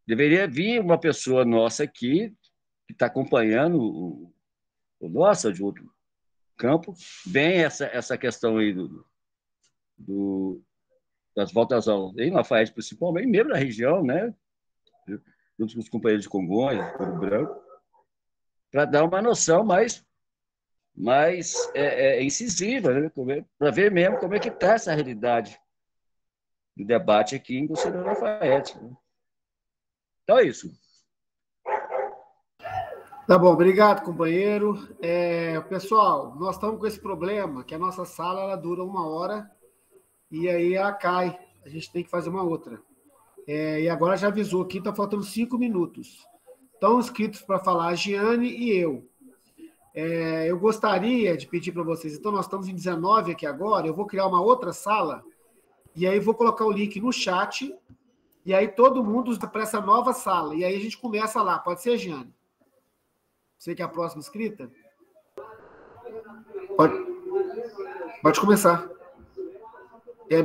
deveria vir uma pessoa nossa aqui, que está acompanhando o nosso de outro campo, bem essa questão aí das voltas ao em Lafayette, principalmente, mesmo na região, né? Junto com os companheiros de Congonhas, Ouro Branco, para dar uma noção mais incisiva, né? Para ver mesmo como é que está essa realidade do debate aqui em Conselheiro Lafayette. Né? Então é isso. Tá bom, obrigado, companheiro. Pessoal, nós estamos com esse problema, que a nossa sala ela dura 1 hora e aí ela cai. A gente tem que fazer uma outra. E agora já avisou aqui, está faltando 5 minutos. Estão inscritos para falar a Giane e eu. Eu gostaria de pedir para vocês, então nós estamos em 19 aqui agora, eu vou criar uma outra sala e aí vou colocar o link no chat e aí todo mundo para essa nova sala. E aí a gente começa lá. Pode ser, Giane? Você que é a próxima inscrita? Pode começar.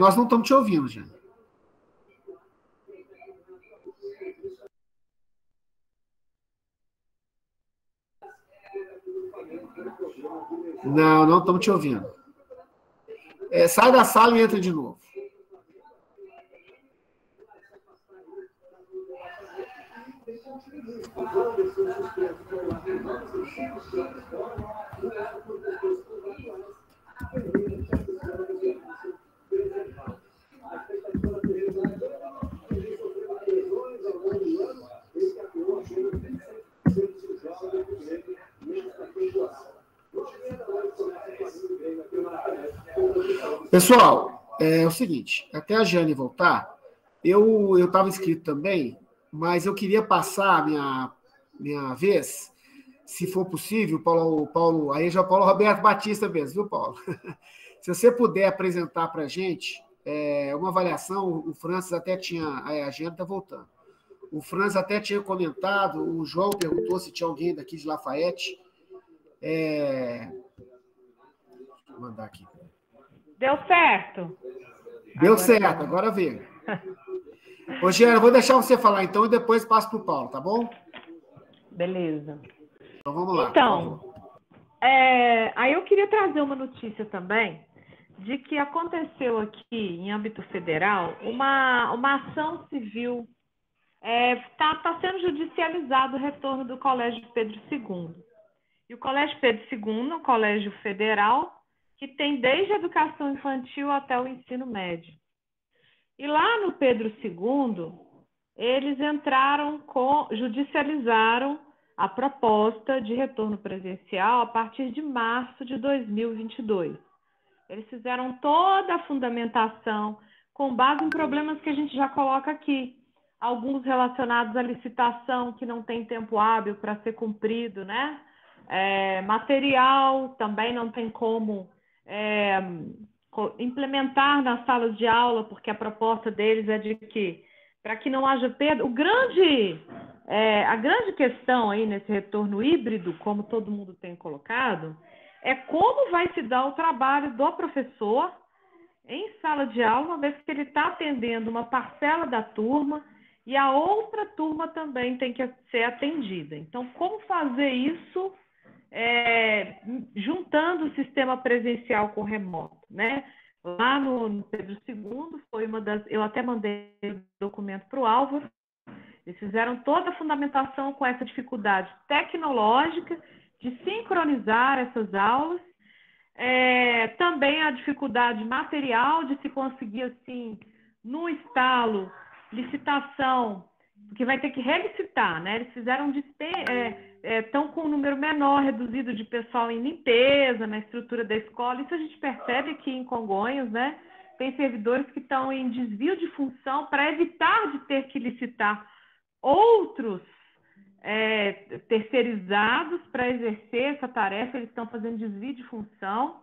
Nós não estamos te ouvindo, Giane. Não estamos te ouvindo. Sai da sala e entra de novo. Pessoal, é o seguinte, até a Jane voltar, eu estava inscrito também, mas eu queria passar a minha vez, se for possível, Paulo, aí já é o Paulo Roberto Batista mesmo, viu, Paulo? Se você puder apresentar para a gente uma avaliação, o Francis até tinha, a Jane está voltando, o Francis até tinha comentado, o João perguntou se tinha alguém daqui de Lafayette, vou mandar aqui. Deu certo? Deu certo, agora veio. Ô, Giana, vou deixar você falar então e depois passo para o Paulo, tá bom? Beleza. Então vamos lá. Então, aí eu queria trazer uma notícia também de que aconteceu aqui em âmbito federal uma ação civil. Tá sendo judicializado o retorno do Colégio Pedro II. E o Colégio Pedro II é um colégio federal que tem desde a educação infantil até o ensino médio. E lá no Pedro II, eles judicializaram a proposta de retorno presencial a partir de março de 2022. Eles fizeram toda a fundamentação com base em problemas que a gente já coloca aqui. Alguns relacionados à licitação, que não tem tempo hábil para ser cumprido, né? Material também não tem como implementar nas salas de aula, porque a proposta deles é de que, para que não haja perda, a grande questão aí nesse retorno híbrido, como todo mundo tem colocado, é como vai se dar o trabalho do professor em sala de aula, uma vez que ele está atendendo uma parcela da turma e a outra turma também tem que ser atendida. Então, como fazer isso juntando o sistema presencial com o remoto, né? Lá no Pedro II, foi uma das... Eu até mandei o documento para o Álvaro. Eles fizeram toda a fundamentação com essa dificuldade tecnológica de sincronizar essas aulas. Também a dificuldade material de se conseguir, assim, no estalo, licitação, porque vai ter que relicitar, né? Eles fizeram estão com um número menor, reduzido de pessoal em limpeza, na estrutura da escola. Isso a gente percebe aqui em Congonhas, né? Tem servidores que estão em desvio de função para evitar de ter que licitar outros terceirizados para exercer essa tarefa. Eles estão fazendo desvio de função,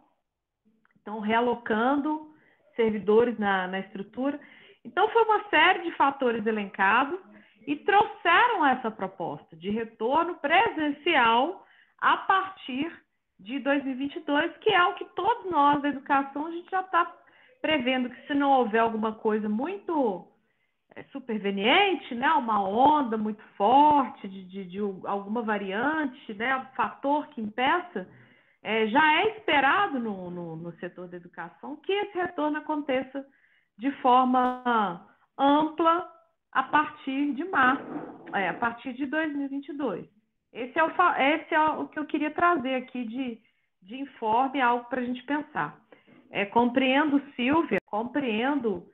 estão realocando servidores na estrutura. Então, foi uma série de fatores elencados e trouxeram essa proposta de retorno presencial a partir de 2022, que é o que todos nós da educação, a gente já está prevendo que se não houver alguma coisa muito superveniente, né, uma onda muito forte de alguma variante, né, um fator que impeça, já é esperado no setor da educação que esse retorno aconteça de forma ampla a partir de março, a partir de 2022. Esse é o que eu queria trazer aqui de informe, algo para a gente pensar. Compreendo, Silvia, compreendo,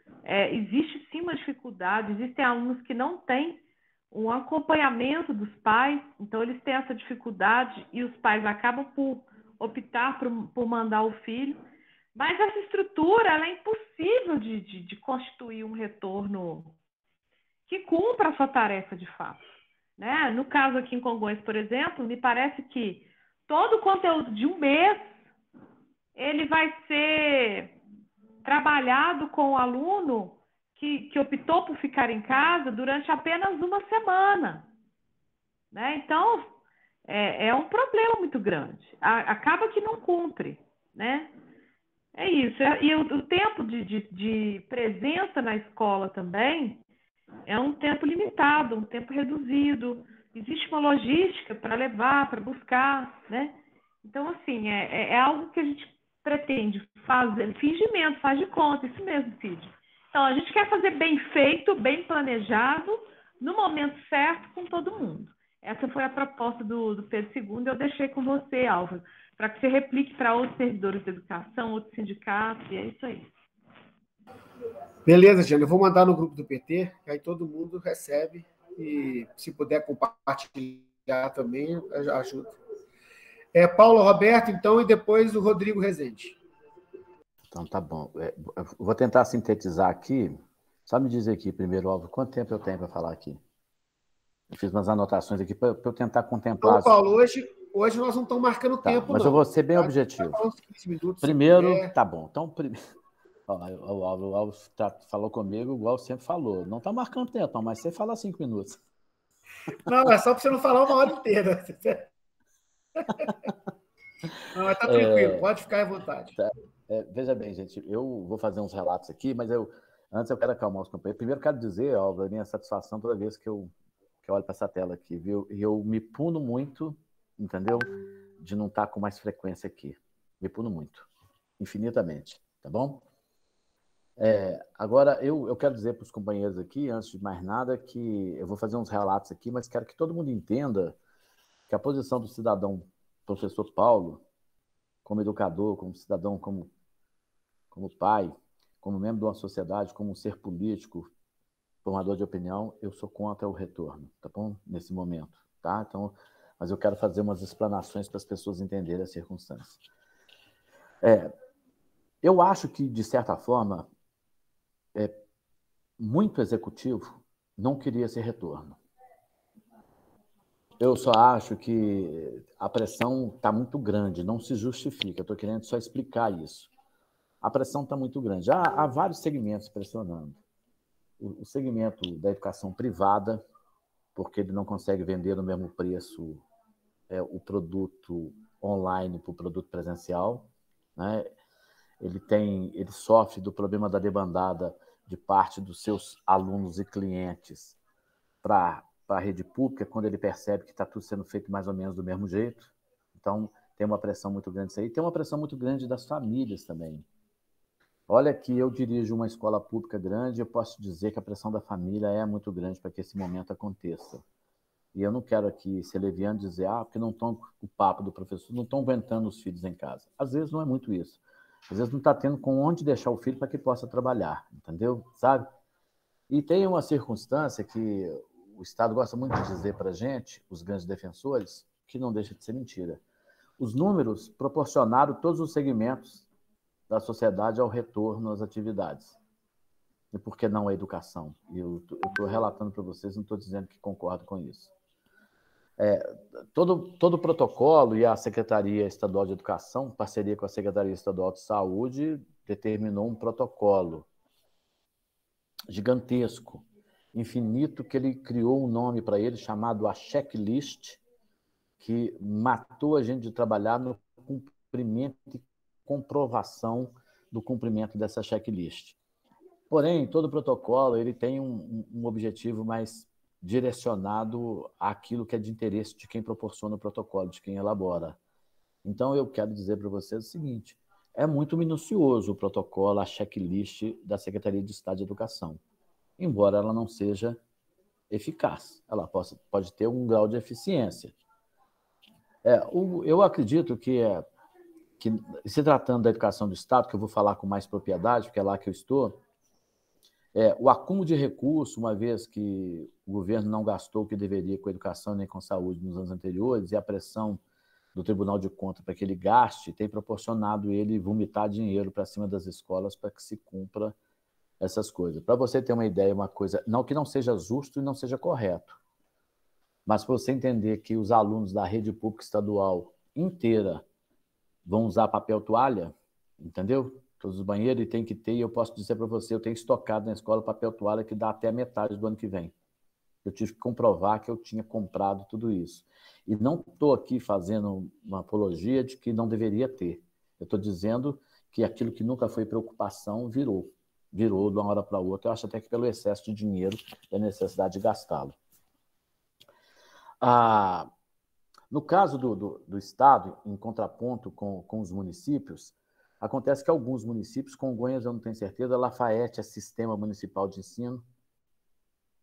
existe sim uma dificuldade, existem alunos que não têm um acompanhamento dos pais, então eles têm essa dificuldade e os pais acabam por optar por mandar o filho, mas essa estrutura ela é impossível de constituir um retorno que cumpra a sua tarefa de fato, né? No caso aqui em Congonhas, por exemplo, me parece que todo o conteúdo de um mês ele vai ser trabalhado com o aluno que optou por ficar em casa durante apenas uma semana, né? Então, é um problema muito grande. Acaba que não cumpre, né? É isso. E o tempo de presença na escola também é um tempo limitado, um tempo reduzido. Existe uma logística para levar, para buscar, né? Então, assim, é algo que a gente pretende fazer, fingimento, faz de conta, isso mesmo, Cid. Então, a gente quer fazer bem feito, bem planejado, no momento certo, com todo mundo. Essa foi a proposta do Pedro II, eu deixei com você, Álvaro, para que você replique para outros servidores de educação, outros sindicatos, e é isso aí. Beleza, Jane, eu vou mandar no grupo do PT, que aí todo mundo recebe, e se puder compartilhar também, ajuda. Paulo Roberto, então, e depois o Rodrigo Rezende. Então, tá bom. Eu vou tentar sintetizar aqui. Só me dizer aqui, primeiro, Álvaro, quanto tempo eu tenho para falar aqui? Eu fiz umas anotações aqui para eu tentar contemplar. Então, Paulo, hoje nós não estamos marcando tempo, mas não. eu vou ser bem objetivo. Uns 15 minutos, primeiro, tá bom. Então, o Álvaro falou comigo igual sempre falou. Não está marcando tempo, mas você fala 5 minutos. Não, é só para você não falar uma hora inteira. Não, mas tá tranquilo, pode ficar à vontade. Veja bem, gente, eu vou fazer uns relatos aqui, mas antes eu quero acalmar os companheiros. Primeiro, quero dizer, Álvaro, a minha satisfação toda vez que eu olho para essa tela aqui, viu? E eu me puno muito, entendeu? De não estar com mais frequência aqui. Me puno muito, infinitamente, tá bom? Agora, eu quero dizer para os companheiros aqui, antes de mais nada, que eu vou fazer uns relatos aqui, mas quero que todo mundo entenda que a posição do cidadão professor Paulo, como educador, como cidadão, como pai, como membro de uma sociedade, como um ser político, formador de opinião, eu sou contra o retorno, tá bom? Nesse momento, tá? Então, mas eu quero fazer umas explanações para as pessoas entenderem a circunstância. Eu acho que, de certa forma, muito executivo não queria esse retorno. Eu só acho que a pressão está muito grande, não se justifica. Eu estou querendo só explicar isso. A pressão está muito grande. Há vários segmentos pressionando. O segmento da educação privada, porque ele não consegue vender no mesmo preço o produto online para o produto presencial, né? Ele sofre do problema da debandada de parte dos seus alunos e clientes para a rede pública, quando ele percebe que está tudo sendo feito mais ou menos do mesmo jeito. Então, tem uma pressão muito grande isso aí. Tem uma pressão muito grande das famílias também. Olha que eu dirijo uma escola pública grande, eu posso dizer que a pressão da família é muito grande para que esse momento aconteça. E eu não quero aqui ser leviano e dizer, porque não estão o papo do professor, não estão aguentando os filhos em casa. Às vezes não é muito isso. Às vezes não está tendo com onde deixar o filho para que possa trabalhar, entendeu? Sabe? E tem uma circunstância que o Estado gosta muito de dizer para a gente, os grandes defensores, que não deixa de ser mentira. Os números proporcionaram todos os segmentos da sociedade ao retorno às atividades. E por que não a educação? Eu estou relatando para vocês, não estou dizendo que concordo com isso. Todo o protocolo e a Secretaria Estadual de Educação, em parceria com a Secretaria Estadual de Saúde, determinou um protocolo gigantesco, infinito, que ele criou um nome para ele chamado a checklist, que matou a gente de trabalhar no cumprimento e comprovação do cumprimento dessa checklist. Porém, todo protocolo ele tem um objetivo mais direcionado àquilo que é de interesse de quem proporciona o protocolo, de quem elabora. Então, eu quero dizer para vocês o seguinte, é muito minucioso o protocolo, a checklist da Secretaria de Estado de Educação, embora ela não seja eficaz. Ela pode ter um grau de eficiência. Eu acredito que se tratando da educação do Estado, que eu vou falar com mais propriedade, porque é lá que eu estou, o acúmulo de recursos, uma vez que o governo não gastou o que deveria com a educação nem com a saúde nos anos anteriores, e a pressão do Tribunal de Contas para que ele gaste, tem proporcionado ele vomitar dinheiro para cima das escolas para que se cumpra essas coisas. Para você ter uma ideia, uma coisa, não que não seja justo e não seja correto, mas para você entender que os alunos da rede pública estadual inteira vão usar papel toalha, entendeu? Todos os banheiros, e tem que ter, e eu posso dizer para você, eu tenho estocado na escola papel toalha que dá até a metade do ano que vem. Eu tive que comprovar que eu tinha comprado tudo isso. E não estou aqui fazendo uma apologia de que não deveria ter. Eu estou dizendo que aquilo que nunca foi preocupação virou de uma hora para outra. Eu acho até que pelo excesso de dinheiro e a necessidade de gastá-lo. No caso do Estado, em contraponto com os municípios, acontece que alguns municípios, Congonhas eu não tenho certeza, Lafayette é sistema municipal de ensino,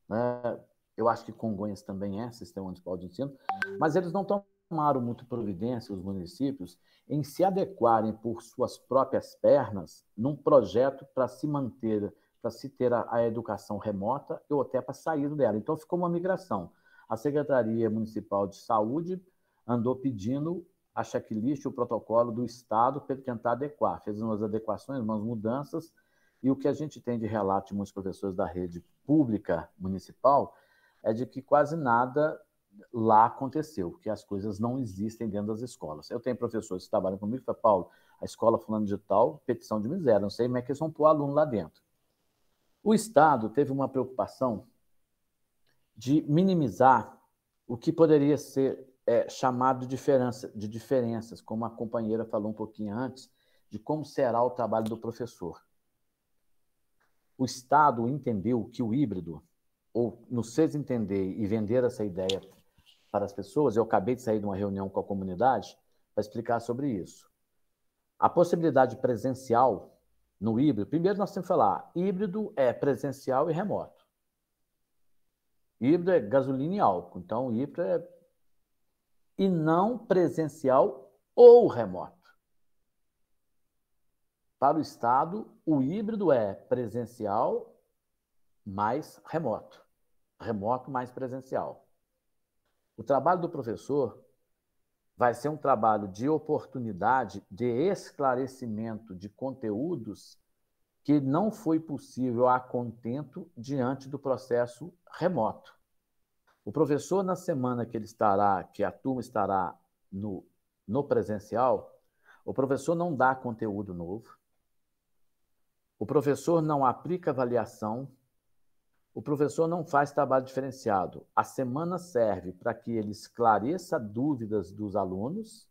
né? Eu acho que Congonhas também é sistema municipal de ensino, mas eles não tomaram muito providência, os municípios, em se adequarem por suas próprias pernas num projeto para se manter, para se ter a educação remota ou até para sair dela. Então, ficou uma migração. A Secretaria Municipal de Saúde andou pedindo a checklist, o protocolo do Estado para ele tentar adequar. Fez umas adequações, umas mudanças, e o que a gente tem de relato de muitos professores da rede pública municipal é de que quase nada lá aconteceu, que as coisas não existem dentro das escolas. Eu tenho professores que trabalham comigo e falam, Paulo, a escola fulano de tal, petição de miséria, não sei como é que eles vão pôr aluno lá dentro. O Estado teve uma preocupação de minimizar o que poderia ser chamado de diferenças, como a companheira falou um pouquinho antes, de como será o trabalho do professor. O Estado entendeu que o híbrido, ou nos fez entender e vender essa ideia para as pessoas, eu acabei de sair de uma reunião com a comunidade para explicar sobre isso. A possibilidade presencial no híbrido, primeiro nós temos que falar, híbrido é presencial e remoto. Híbrido é gasolina e álcool, então híbrido é e não presencial ou remoto. Para o Estado, o híbrido é presencial mais remoto. Remoto mais presencial. O trabalho do professor vai ser um trabalho de oportunidade, de esclarecimento de conteúdos que não foi possível a contento diante do processo remoto. O professor, na semana que ele estará, que a turma estará no presencial, o professor não dá conteúdo novo, o professor não aplica avaliação, o professor não faz trabalho diferenciado. A semana serve para que ele esclareça dúvidas dos alunos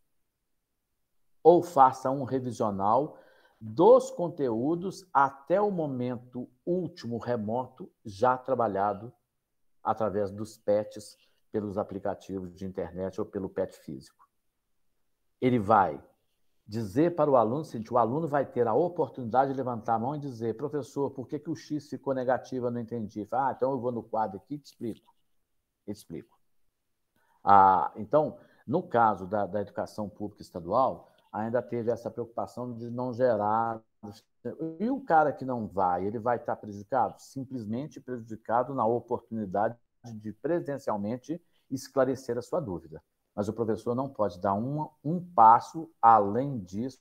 ou faça um revisional dos conteúdos até o momento último remoto já trabalhado através dos PETs, pelos aplicativos de internet ou pelo PET físico. Ele vai dizer para o aluno, o aluno vai ter a oportunidade de levantar a mão e dizer, professor, por que o X ficou negativo? Eu não entendi. Então eu vou no quadro aqui e te explico. Então, no caso da educação pública estadual, ainda teve essa preocupação de não gerar... E o cara que não vai, ele vai estar prejudicado? Simplesmente prejudicado na oportunidade de presencialmente esclarecer a sua dúvida. Mas o professor não pode dar um passo além disso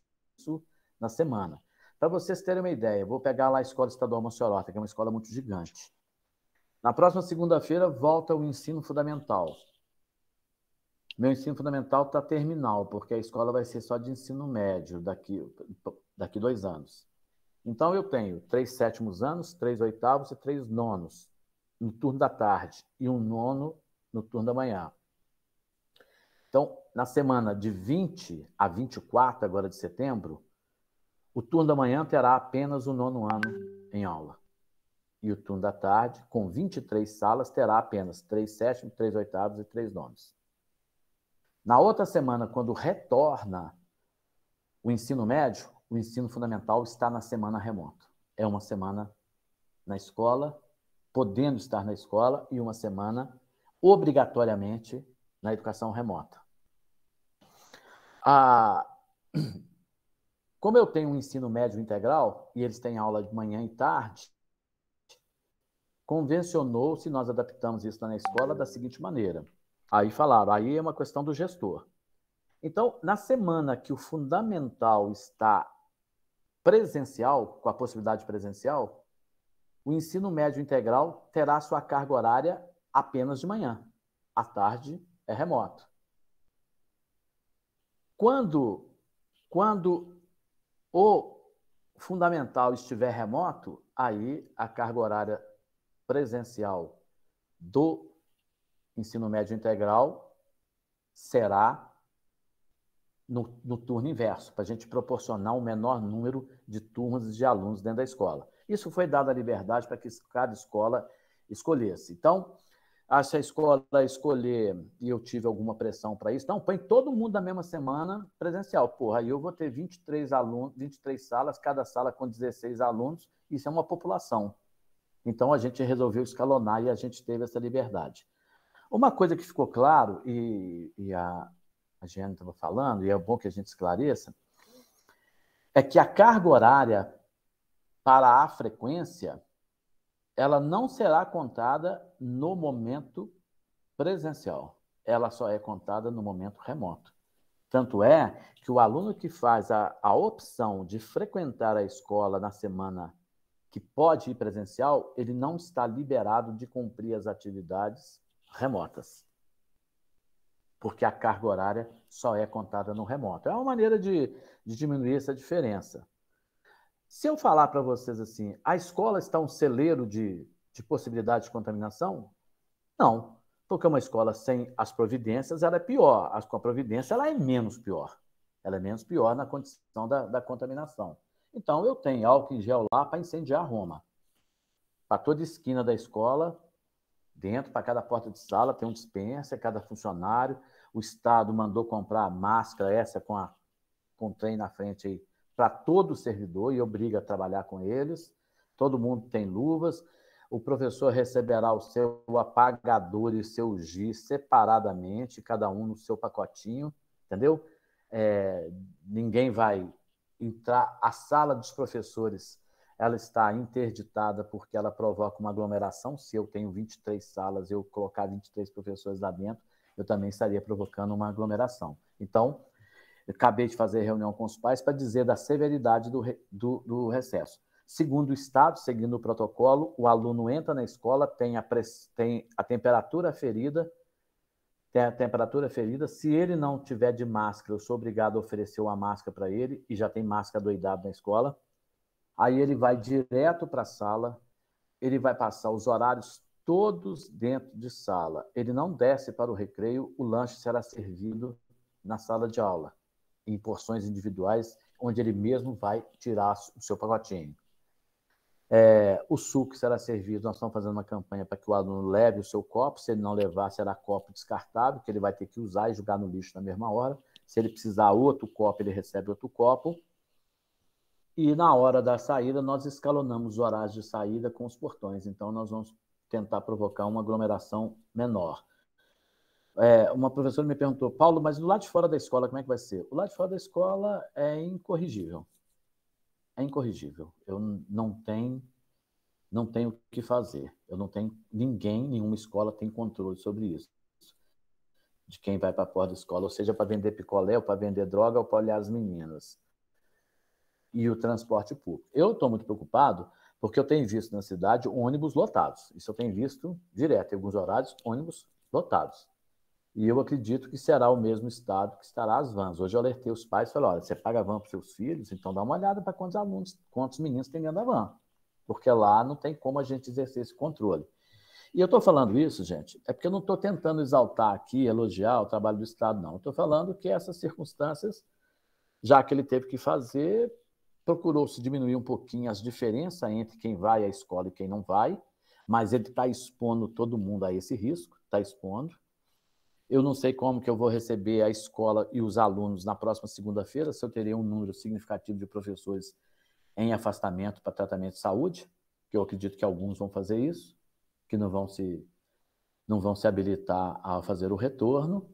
na semana. Para vocês terem uma ideia, eu vou pegar lá a Escola Estadual Mossorota, que é uma escola muito gigante. Na próxima segunda-feira, volta o ensino fundamental. Meu ensino fundamental está terminal, porque a escola vai ser só de ensino médio daqui 2 anos. Então, eu tenho 3 sétimos anos, 3 oitavos e 3 nonos no turno da tarde e um nono no turno da manhã. Então, na semana de 20 a 24 agora de setembro, o turno da manhã terá apenas o 9º ano em aula. E o turno da tarde, com 23 salas, terá apenas 3 sétimos, 3 oitavos e 3 nonos. Na outra semana, quando retorna o ensino médio, o ensino fundamental está na semana remota. É uma semana na escola, podendo estar na escola, e uma semana obrigatoriamente na educação remota. Como eu tenho um ensino médio integral, e eles têm aula de manhã e tarde, convencionou-se, nós adaptamos isso na escola da seguinte maneira. Aí falaram, aí é uma questão do gestor. Então, na semana que o fundamental está presencial, com a possibilidade presencial, o ensino médio integral terá sua carga horária apenas de manhã. À tarde é remoto. Quando o fundamental estiver remoto, aí a carga horária presencial do ensino médio integral será no turno inverso, para a gente proporcionar um menor número de turmas de alunos dentro da escola. Isso foi dada a liberdade para que cada escola escolhesse. Então, se a escola escolher, e eu tive alguma pressão para isso, não, põe todo mundo na mesma semana presencial. Porra, aí eu vou ter 23 alunos, 23 salas, cada sala com 16 alunos, isso é uma população. Então, a gente resolveu escalonar e a gente teve essa liberdade. Uma coisa que ficou claro, e a Giane estava falando, e é bom que a gente esclareça, é que a carga horária para a frequência, ela não será contada no momento presencial. Ela só é contada no momento remoto. Tanto é que o aluno que faz a opção de frequentar a escola na semana que pode ir presencial, ele não está liberado de cumprir as atividades remotas. Porque a carga horária só é contada no remoto. É uma maneira de diminuir essa diferença. Se eu falar para vocês assim, a escola está um celeiro de possibilidade de contaminação? Não, porque uma escola sem as providências, ela é pior. Com a providência, ela é menos pior. Ela é menos pior na condição da contaminação. Então, eu tenho álcool em gel lá para incendiar Roma. Para toda esquina da escola, dentro, para cada porta de sala, tem um dispenser, cada funcionário. O Estado mandou comprar a máscara, essa com trem na frente aí, para todo o servidor e obriga a trabalhar com eles. Todo mundo tem luvas. O professor receberá o seu apagador e o seu giz separadamente, cada um no seu pacotinho, entendeu? Ninguém vai entrar. A sala dos professores, ela está interditada porque ela provoca uma aglomeração. Se eu tenho 23 salas, eu colocar 23 professores lá dentro, eu também estaria provocando uma aglomeração. Então, eu acabei de fazer reunião com os pais para dizer da severidade do recesso. Segundo o Estado, seguindo o protocolo, o aluno entra na escola, tem a temperatura ferida, se ele não tiver de máscara, eu sou obrigado a oferecer uma máscara para ele, e já tem máscara doidada na escola. Aí ele vai direto para a sala, ele vai passar os horários todos dentro de sala. Ele não desce para o recreio, o lanche será servido na sala de aula, em porções individuais, onde ele mesmo vai tirar o seu pacotinho. O suco será servido, nós estamos fazendo uma campanha para que o aluno leve o seu copo, se ele não levar, será copo descartável, que ele vai ter que usar e jogar no lixo na mesma hora. Se ele precisar outro copo, ele recebe outro copo. E na hora da saída, nós escalonamos os horários de saída com os portões, então nós vamos tentar provocar uma aglomeração menor. Uma professora me perguntou, Paulo, mas do lado de fora da escola, como é que vai ser? O lado de fora da escola é incorrigível. É incorrigível. Eu não tenho o que fazer. Eu não tenho nenhuma escola tem controle sobre isso. De quem vai para a porta da escola, ou seja, para vender picolé, ou para vender droga, ou para olhar as meninas. E o transporte público. Eu estou muito preocupado porque eu tenho visto na cidade ônibus lotados. Isso eu tenho visto direto, em alguns horários, ônibus lotados. E eu acredito que será o mesmo estado que estará as vans. Hoje eu alertei os pais e falei, olha, você paga a van para os seus filhos, então dá uma olhada para quantos alunos, quantos meninos tem dentro da van. Porque lá não tem como a gente exercer esse controle. E eu estou falando isso, gente, é porque eu não estou tentando exaltar aqui, elogiar o trabalho do Estado, não. Eu estou falando que essas circunstâncias, já que ele teve que fazer, procurou-se diminuir um pouquinho as diferenças entre quem vai à escola e quem não vai, mas ele está expondo todo mundo a esse risco, está expondo. Eu não sei como que eu vou receber a escola e os alunos na próxima segunda-feira, se eu terei um número significativo de professores em afastamento para tratamento de saúde, que eu acredito que alguns vão fazer isso, que não vão se habilitar a fazer o retorno.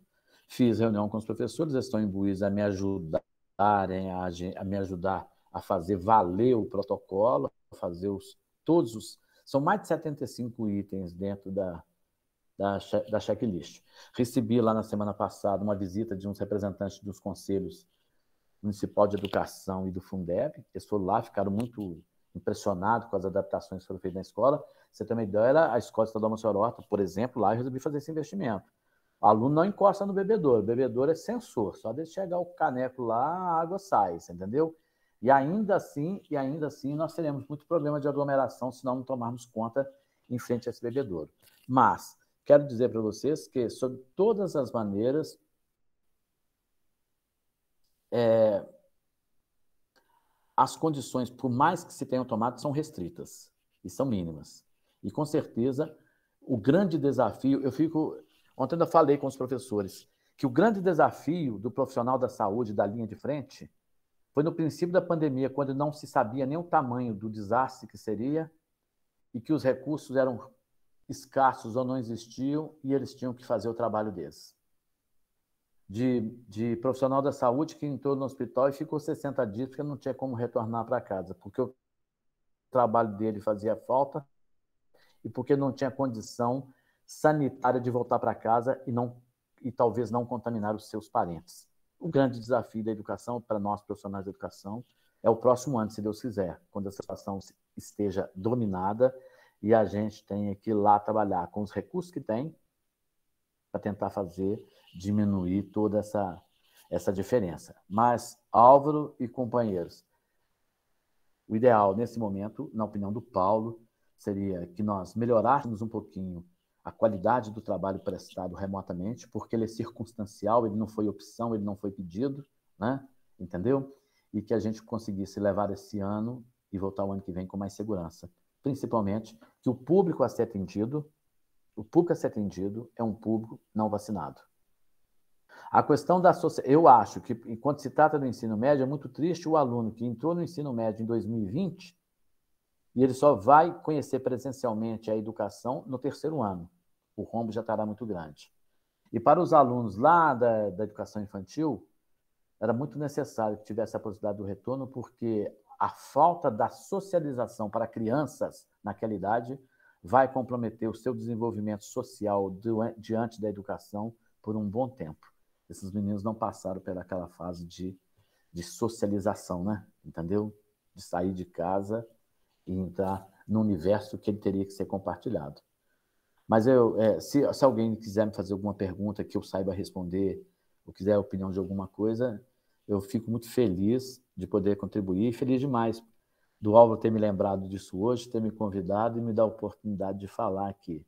Fiz reunião com os professores, eles estão imbuídos a me ajudarem, a me ajudar a fazer valer o protocolo, fazer são mais de 75 itens dentro da checklist. Recebi lá na semana passada uma visita de uns representantes dos conselhos municipal de educação e do Fundeb. Eles foram lá, ficaram muito impressionados com as adaptações que foram feitas na escola. Você tem uma ideia, a Escola Estadual Monsenhor Horta, por exemplo, lá eu resolvi fazer esse investimento. O aluno não encosta no bebedouro, o bebedouro é sensor, só deixa chegar o caneco lá, a água sai, você entendeu? E ainda assim, nós teremos muito problema de aglomeração se não tomarmos conta em frente a esse bebedouro. Mas quero dizer para vocês que, sob todas as maneiras, as condições, por mais que se tenham tomado, são restritas e são mínimas. E, com certeza, o grande desafio... Ontem eu falei com os professores que o grande desafio do profissional da saúde, da linha de frente, foi no princípio da pandemia, quando não se sabia nem o tamanho do desastre que seria e que os recursos eram escassos ou não existiam e eles tinham que fazer o trabalho deles. De profissional da saúde que entrou no hospital e ficou 60 dias porque não tinha como retornar para casa, porque o trabalho dele fazia falta e porque não tinha condição sanitária de voltar para casa e talvez não contaminar os seus parentes. O grande desafio da educação, para nós profissionais da educação, é o próximo ano, se Deus quiser, quando a situação esteja dominada e a gente tenha que ir lá trabalhar com os recursos que tem para tentar diminuir toda essa diferença. Mas, Álvaro e companheiros, o ideal nesse momento, na opinião do Paulo, seria que nós melhorássemos um pouquinho a qualidade do trabalho prestado remotamente, porque ele é circunstancial, ele não foi opção, ele não foi pedido, né? Entendeu? E que a gente conseguisse levar esse ano e voltar o ano que vem com mais segurança. Principalmente que o público a ser atendido é um público não vacinado. A questão da sociedade, eu acho que, enquanto se trata do ensino médio, é muito triste o aluno que entrou no ensino médio em 2020 e ele só vai conhecer presencialmente a educação no terceiro ano. O rombo já estará muito grande. E para os alunos lá da educação infantil, era muito necessário que tivesse a possibilidade do retorno, porque a falta da socialização para crianças naquela idade vai comprometer o seu desenvolvimento social diante da educação por um bom tempo. Esses meninos não passaram pelaquela fase de socialização, né? Entendeu? De sair de casa e entrar no universo que ele teria que ser compartilhado. Mas se alguém quiser me fazer alguma pergunta que eu saiba responder, ou quiser a opinião de alguma coisa, eu fico muito feliz de poder contribuir, feliz demais do Álvaro ter me lembrado disso hoje, ter me convidado e me dar a oportunidade de falar aqui.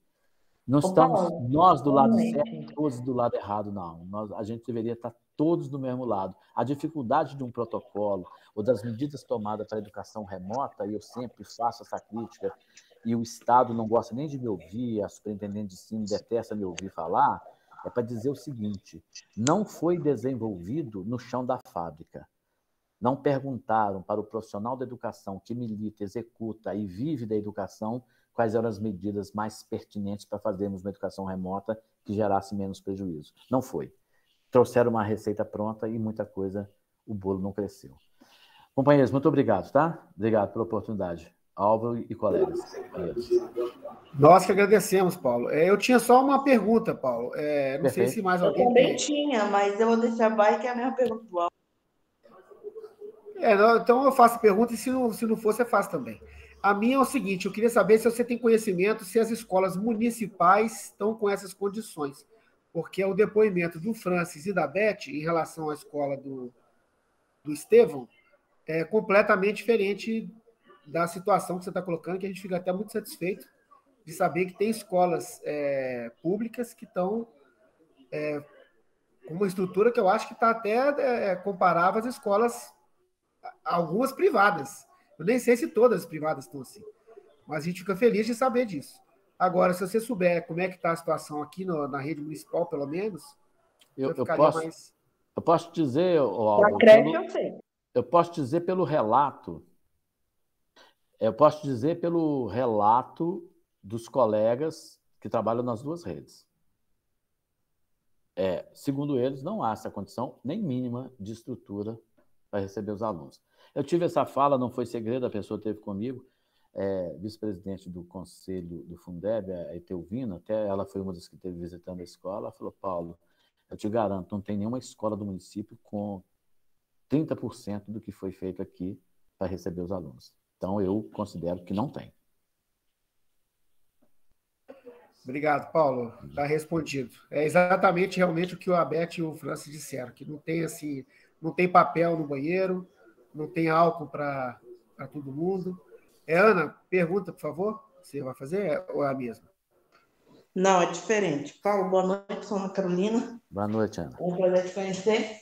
Não estamos nós do lado certo, todos do lado errado, não. A gente deveria estar todos do mesmo lado. A dificuldade de um protocolo ou das medidas tomadas para a educação remota, e eu sempre faço essa crítica, e o Estado não gosta nem de me ouvir, a superintendente de ensino detesta me ouvir falar, é para dizer o seguinte: não foi desenvolvido no chão da fábrica. Não perguntaram para o profissional da educação que milita, executa e vive da educação quais eram as medidas mais pertinentes para fazermos uma educação remota que gerasse menos prejuízo. Não foi. Trouxeram uma receita pronta e muita coisa, o bolo não cresceu. Companheiros, muito obrigado, tá? Obrigado pela oportunidade. Álvaro e colegas. Nós que agradecemos, Paulo. Eu tinha só uma pergunta, Paulo. Não sei se mais alguém... Eu também tinha, mas eu vou deixar que é a mesma pergunta do Álvaro. Então eu faço a pergunta e se não for, você faz também. A minha é o seguinte: eu queria saber se você tem conhecimento se as escolas municipais estão com essas condições, porque o depoimento do Francis e da Beth em relação à escola do Estevão é completamente diferente da situação que você está colocando, que a gente fica até muito satisfeito de saber que tem escolas públicas que estão com uma estrutura que eu acho que está até comparável às escolas, algumas privadas. Eu nem sei se todas as privadas estão assim, mas a gente fica feliz de saber disso. Agora, se você souber como é que está a situação aqui na rede municipal, pelo menos, eu posso dizer, Da creche eu sei. eu posso dizer pelo relato, dos colegas que trabalham nas duas redes. Segundo eles, não há essa condição nem mínima de estrutura para receber os alunos. Eu tive essa fala, não foi segredo, a pessoa teve comigo, vice-presidente do conselho do Fundeb, a Etelvina, até ela foi uma das que esteve visitando a escola, ela falou: Paulo, eu te garanto, não tem nenhuma escola do município com 30% do que foi feito aqui para receber os alunos. Então, eu considero que não tem. Obrigado, Paulo. Está respondido. É exatamente realmente o que o Abete e o Francis disseram, que não tem assim, não tem papel no banheiro, não tem álcool para todo mundo. Ana, pergunta, por favor. Você vai fazer ou é a mesma? Não, é diferente. Paulo, boa noite, sou Ana Carolina. Boa noite, Ana. É um prazer te conhecer.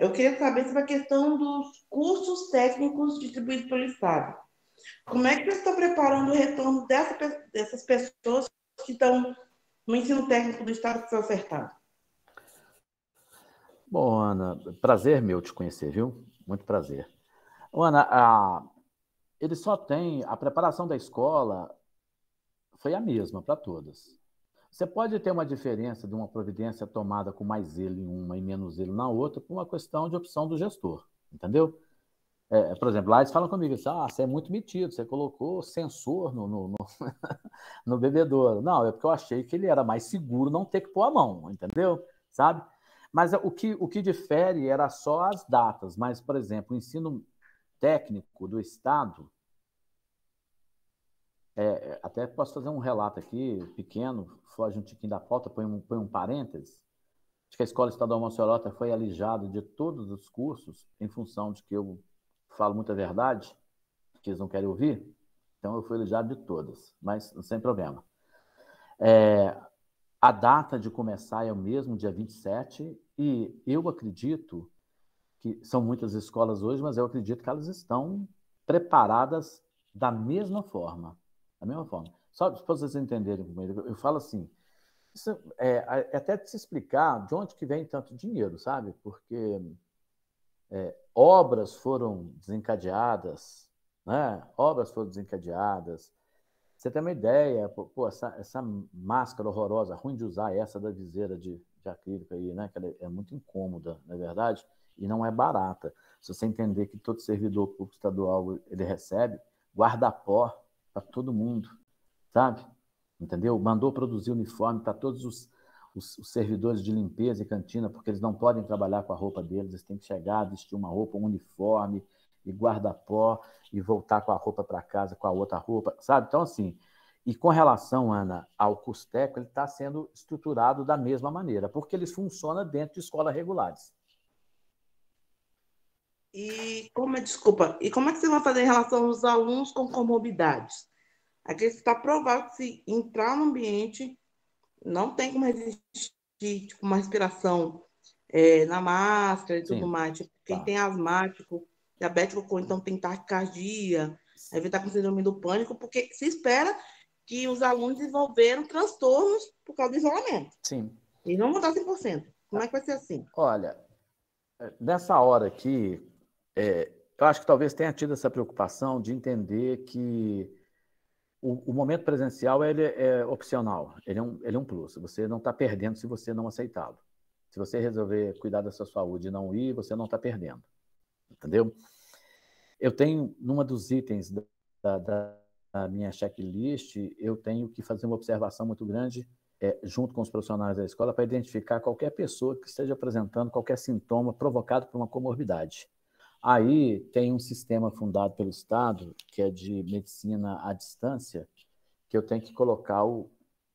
Eu queria saber sobre a questão dos cursos técnicos distribuídos pelo Estado. Como é que você está preparando o retorno dessas pessoas que estão no ensino técnico do Estado que foi ofertado? Bom, Ana, prazer meu te conhecer, viu? Muito prazer. Ana, ele só tem... A preparação da escola foi a mesma para todas. Você pode ter uma diferença de uma providência tomada com mais zelo em uma e menos zelo na outra por uma questão de opção do gestor, entendeu? Por exemplo, lá eles falam comigo assim: você é muito metido, você colocou sensor no bebedouro. Não, é porque eu achei que ele era mais seguro não ter que pôr a mão, entendeu? Sabe? Mas o que difere era só as datas. Mas, por exemplo, o ensino técnico do Estado, até posso fazer um relato aqui, pequeno, foge um tiquinho da pauta, põe um parênteses. Acho que a Escola Estadual Monserrota foi alijada de todos os cursos em função de que eu falo muita verdade, que eles não querem ouvir, então eu fui alijado de todas, mas sem problema. A data de começar é o mesmo, dia 27, e eu acredito que são muitas escolas hoje, mas eu acredito que elas estão preparadas da mesma forma. Da mesma forma. Só para vocês entenderem comigo, eu falo assim, isso até de se explicar de onde que vem tanto dinheiro, sabe? Porque obras foram desencadeadas, né? Obras foram desencadeadas. Você tem uma ideia, essa máscara horrorosa, ruim de usar, essa da viseira de acrílico aí, né? Que ela é muito incômoda, na verdade, e não é barata. Se você entender que todo servidor público estadual ele recebe guarda-pó para todo mundo, sabe? Entendeu? Mandou produzir uniforme para todos os servidores de limpeza e cantina, porque eles não podem trabalhar com a roupa deles, eles têm que chegar, vestir uma roupa, um uniforme e guarda-pó e voltar com a roupa para casa com a outra roupa, sabe? Então, assim, e com relação, Ana, ao Custeco, ele está sendo estruturado da mesma maneira, porque ele funciona dentro de escolas regulares. Desculpa, e como é que você vai fazer em relação aos alunos com comorbidades? Aqui está provado que se entrar no ambiente, não tem como resistir, tipo, uma respiração na máscara e tudo mais. Tipo, quem tem asmático, diabético, ou então tem taquicardia, aí está com síndrome do pânico, porque se espera que os alunos desenvolveram transtornos por causa do isolamento. Sim. E não mudar 100%. Como é que vai ser assim? Olha, nessa hora aqui, eu acho que talvez tenha tido essa preocupação de entender que o momento presencial ele é opcional, ele é um plus. Você não está perdendo se você não aceitá-lo. Se você resolver cuidar da sua saúde e não ir, você não está perdendo. Entendeu? Eu tenho, numa dos itens da minha checklist, eu tenho que fazer uma observação muito grande junto com os profissionais da escola para identificar qualquer pessoa que esteja apresentando qualquer sintoma provocado por uma comorbidade. Aí tem um sistema fundado pelo Estado, que é de medicina à distância, que eu tenho que colocar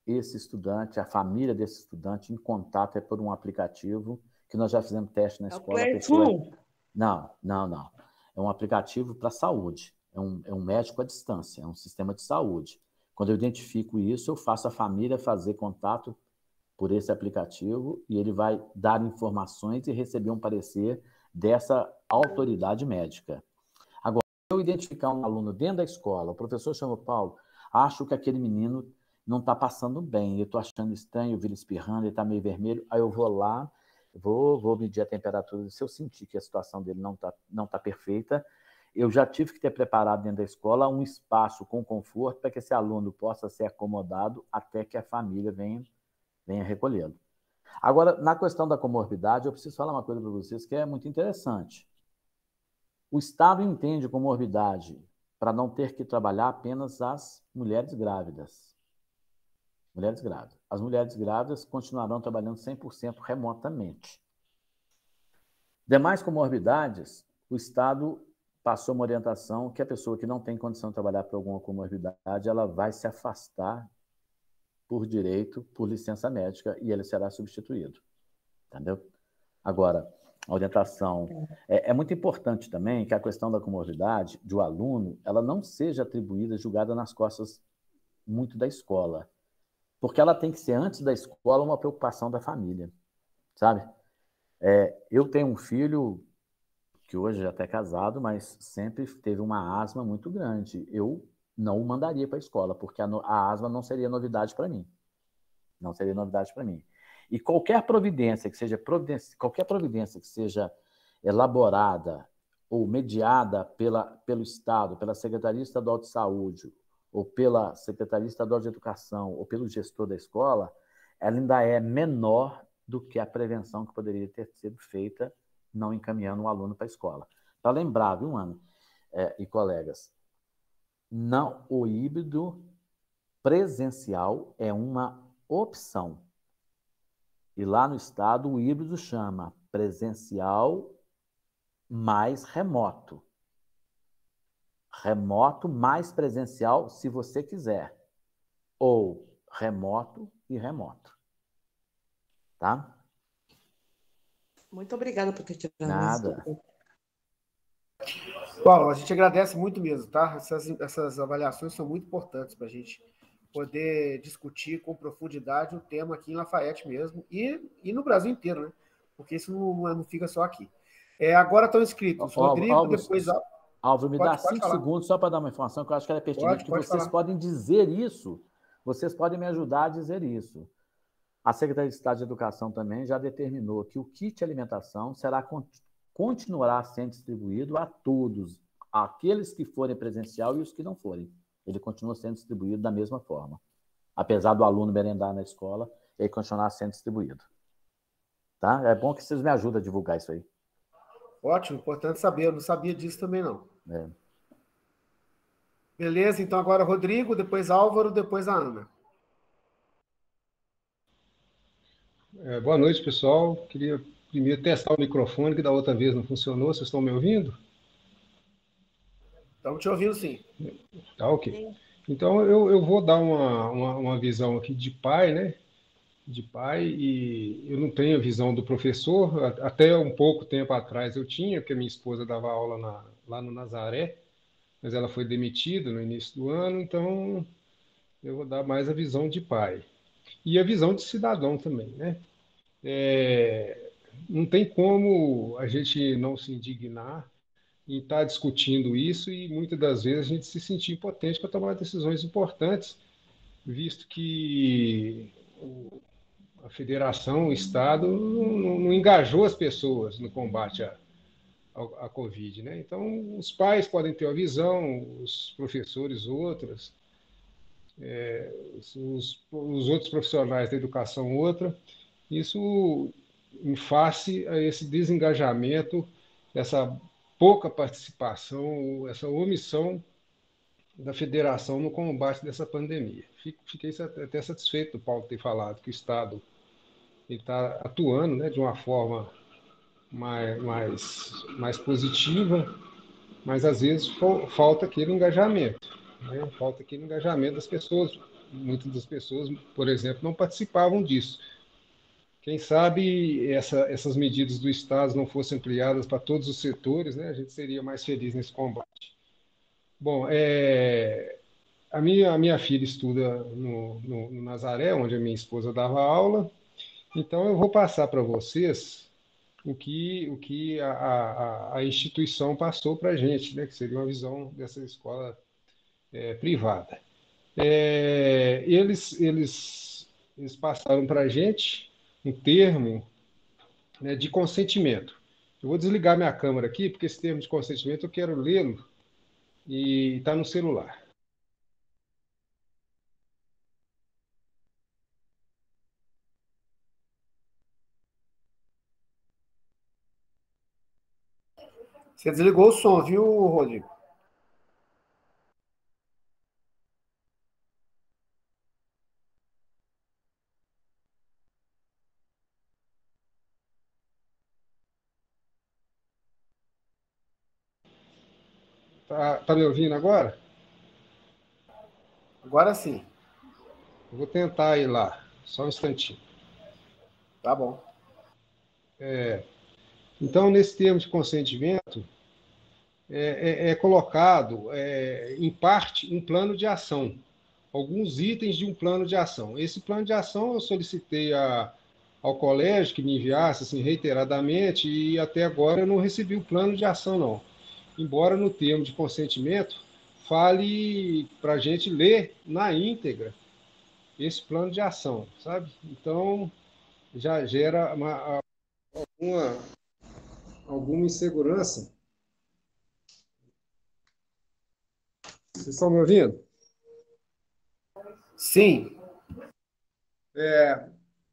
esse estudante, a família desse estudante, em contato por um aplicativo, que nós já fizemos teste na escola. Não. É um aplicativo para saúde, é um médico à distância, é um sistema de saúde. Quando eu identifico isso, eu faço a família fazer contato por esse aplicativo e ele vai dar informações e receber um parecer dessa autoridade médica. Agora, se eu identificar um aluno dentro da escola, o professor chama Paulo, acho que aquele menino não está passando bem, eu estou achando estranho, eu vi ele espirrando, ele está meio vermelho, aí eu vou lá, vou medir a temperatura, se eu sentir que a situação dele não tá perfeita, eu já tive que ter preparado dentro da escola um espaço com conforto para que esse aluno possa ser acomodado até que a família venha recolhê-lo. Agora, na questão da comorbidade, eu preciso falar uma coisa para vocês que é muito interessante. O Estado entende comorbidade para não ter que trabalhar apenas as mulheres grávidas. Mulheres grávidas. As mulheres grávidas continuarão trabalhando 100% remotamente. Demais comorbidades, o Estado passou uma orientação que a pessoa que não tem condição de trabalhar por alguma comorbidade, ela vai se afastar por direito, por licença médica, e ele será substituído. Entendeu? Agora, a orientação... É muito importante também que a questão da comorbidade do aluno, ela não seja atribuída, julgada nas costas muito da escola. Porque ela tem que ser, antes da escola, uma preocupação da família. Sabe? Eu tenho um filho que hoje já é casado, mas sempre teve uma asma muito grande. Eu não o mandaria para a escola, porque a asma não seria novidade para mim. Não seria novidade para mim. E qualquer providência que seja elaborada ou mediada pelo Estado, pela Secretaria Estadual de Saúde, ou pela Secretaria Estadual de Educação, ou pelo gestor da escola, ela ainda é menor do que a prevenção que poderia ter sido feita não encaminhando um aluno para a escola. Para lembrar, viu, Ana e colegas, não, o híbrido presencial é uma opção. E lá no Estado, o híbrido chama presencial mais remoto. Remoto mais presencial, se você quiser. Ou remoto e remoto. Tá? Muito obrigada por ter tirado Nada. Paulo, a gente agradece muito mesmo, tá? Essas avaliações são muito importantes para a gente poder discutir com profundidade o tema aqui em Lafayette mesmo e no Brasil inteiro, né? Porque isso não fica só aqui. Agora estão inscritos Rodrigo, depois... Álvaro, me dá 5 segundos só para dar uma informação que eu acho que ela é pertinente, que vocês podem dizer isso, vocês podem me ajudar a dizer isso. A Secretaria de Estado de Educação também já determinou que o kit alimentação continuará sendo distribuído a todos, aqueles que forem presencial e os que não forem. Ele continua sendo distribuído da mesma forma. Apesar do aluno merendar na escola, ele continuará sendo distribuído. Tá? É bom que vocês me ajudem a divulgar isso aí. Ótimo, importante saber. Eu não sabia disso também, não. Beleza, então agora Rodrigo, depois Álvaro, depois a Ana. Boa noite, pessoal. Queria primeiro testar o microfone, que da outra vez não funcionou. Vocês estão me ouvindo? Estamos te ouvindo, sim. Tá, ok. Então, eu vou dar uma visão aqui de pai, né? De pai, e eu não tenho a visão do professor. Até um pouco tempo atrás eu tinha, porque minha esposa dava aula lá no Nazaré, mas ela foi demitida no início do ano, então eu vou dar mais a visão de pai. E a visão de cidadão também, né? Não tem como a gente não se indignar em estar discutindo isso e muitas das vezes a gente se sentir impotente para tomar decisões importantes, visto que a federação, o Estado, não engajou as pessoas no combate à Covid, né? Então, os pais podem ter uma visão, os professores outras, os outros profissionais da educação outra. Isso em face a esse desengajamento, essa pouca participação, essa omissão da federação no combate dessa pandemia. Fiquei até satisfeito do Paulo ter falado que o Estado está atuando, né, de uma forma mais positiva, mas às vezes falta aquele engajamento, né? Falta aquele engajamento das pessoas. Muitas das pessoas, por exemplo, não participavam disso. Quem sabe essas medidas do Estado não fossem ampliadas para todos os setores, né? A gente seria mais feliz nesse combate. Bom, a minha filha estuda no Nazaré, onde a minha esposa dava aula, então eu vou passar para vocês o que a instituição passou para a gente, né, que seria uma visão dessa escola privada. Eles passaram para a gente um termo, né, de consentimento. Eu vou desligar minha câmera aqui, porque esse termo de consentimento eu quero lê-lo e está no celular. Você desligou o som, viu, Rodrigo? Tá me ouvindo agora? Agora sim. Eu vou tentar ir lá, só um instantinho. Tá bom. Então, nesse termo de consentimento, é colocado, em parte, um plano de ação, alguns itens de um plano de ação. Esse plano de ação eu solicitei ao colégio que me enviasse assim, reiteradamente e até agora eu não recebi o plano de ação, não. Embora no termo de consentimento fale para a gente ler na íntegra esse plano de ação, sabe? Então, já gera alguma insegurança. Vocês estão me ouvindo? Sim.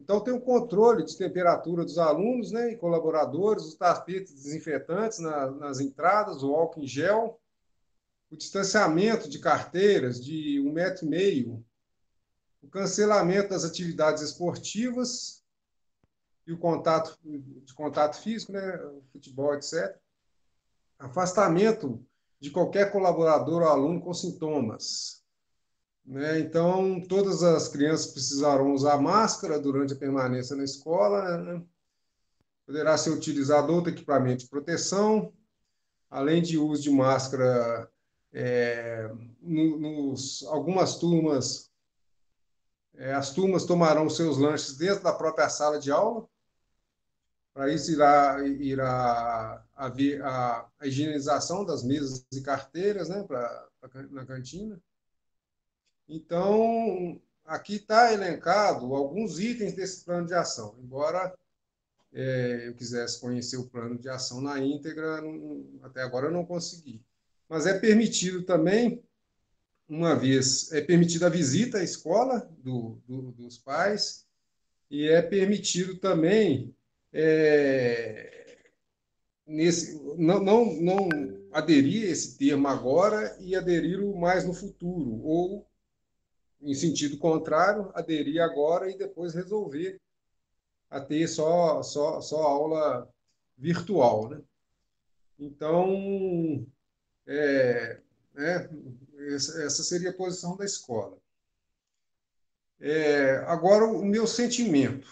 Então, tem o controle de temperatura dos alunos, né, e colaboradores, os tapetes desinfetantes nas entradas, o álcool em gel, o distanciamento de carteiras de 1,5 m, o cancelamento das atividades esportivas e o contato físico, né, futebol, etc. Afastamento de qualquer colaborador ou aluno com sintomas, né? Então, todas as crianças precisarão usar máscara durante a permanência na escola, né? Poderá ser utilizado outro equipamento de proteção, além de uso de máscara algumas turmas, as turmas tomarão seus lanches dentro da própria sala de aula. Para isso, irá haver a higienização das mesas e carteiras, né, na cantina. Então, aqui está elencado alguns itens desse plano de ação. Embora eu quisesse conhecer o plano de ação na íntegra, até agora eu não consegui. Mas é permitido também, é permitida a visita à escola dos pais e é permitido também não aderir a esse termo agora e aderi-lo mais no futuro, ou, em sentido contrário, aderir agora e depois resolver a ter só aula virtual, né? Então, né, essa seria a posição da escola. Agora, o meu sentimento.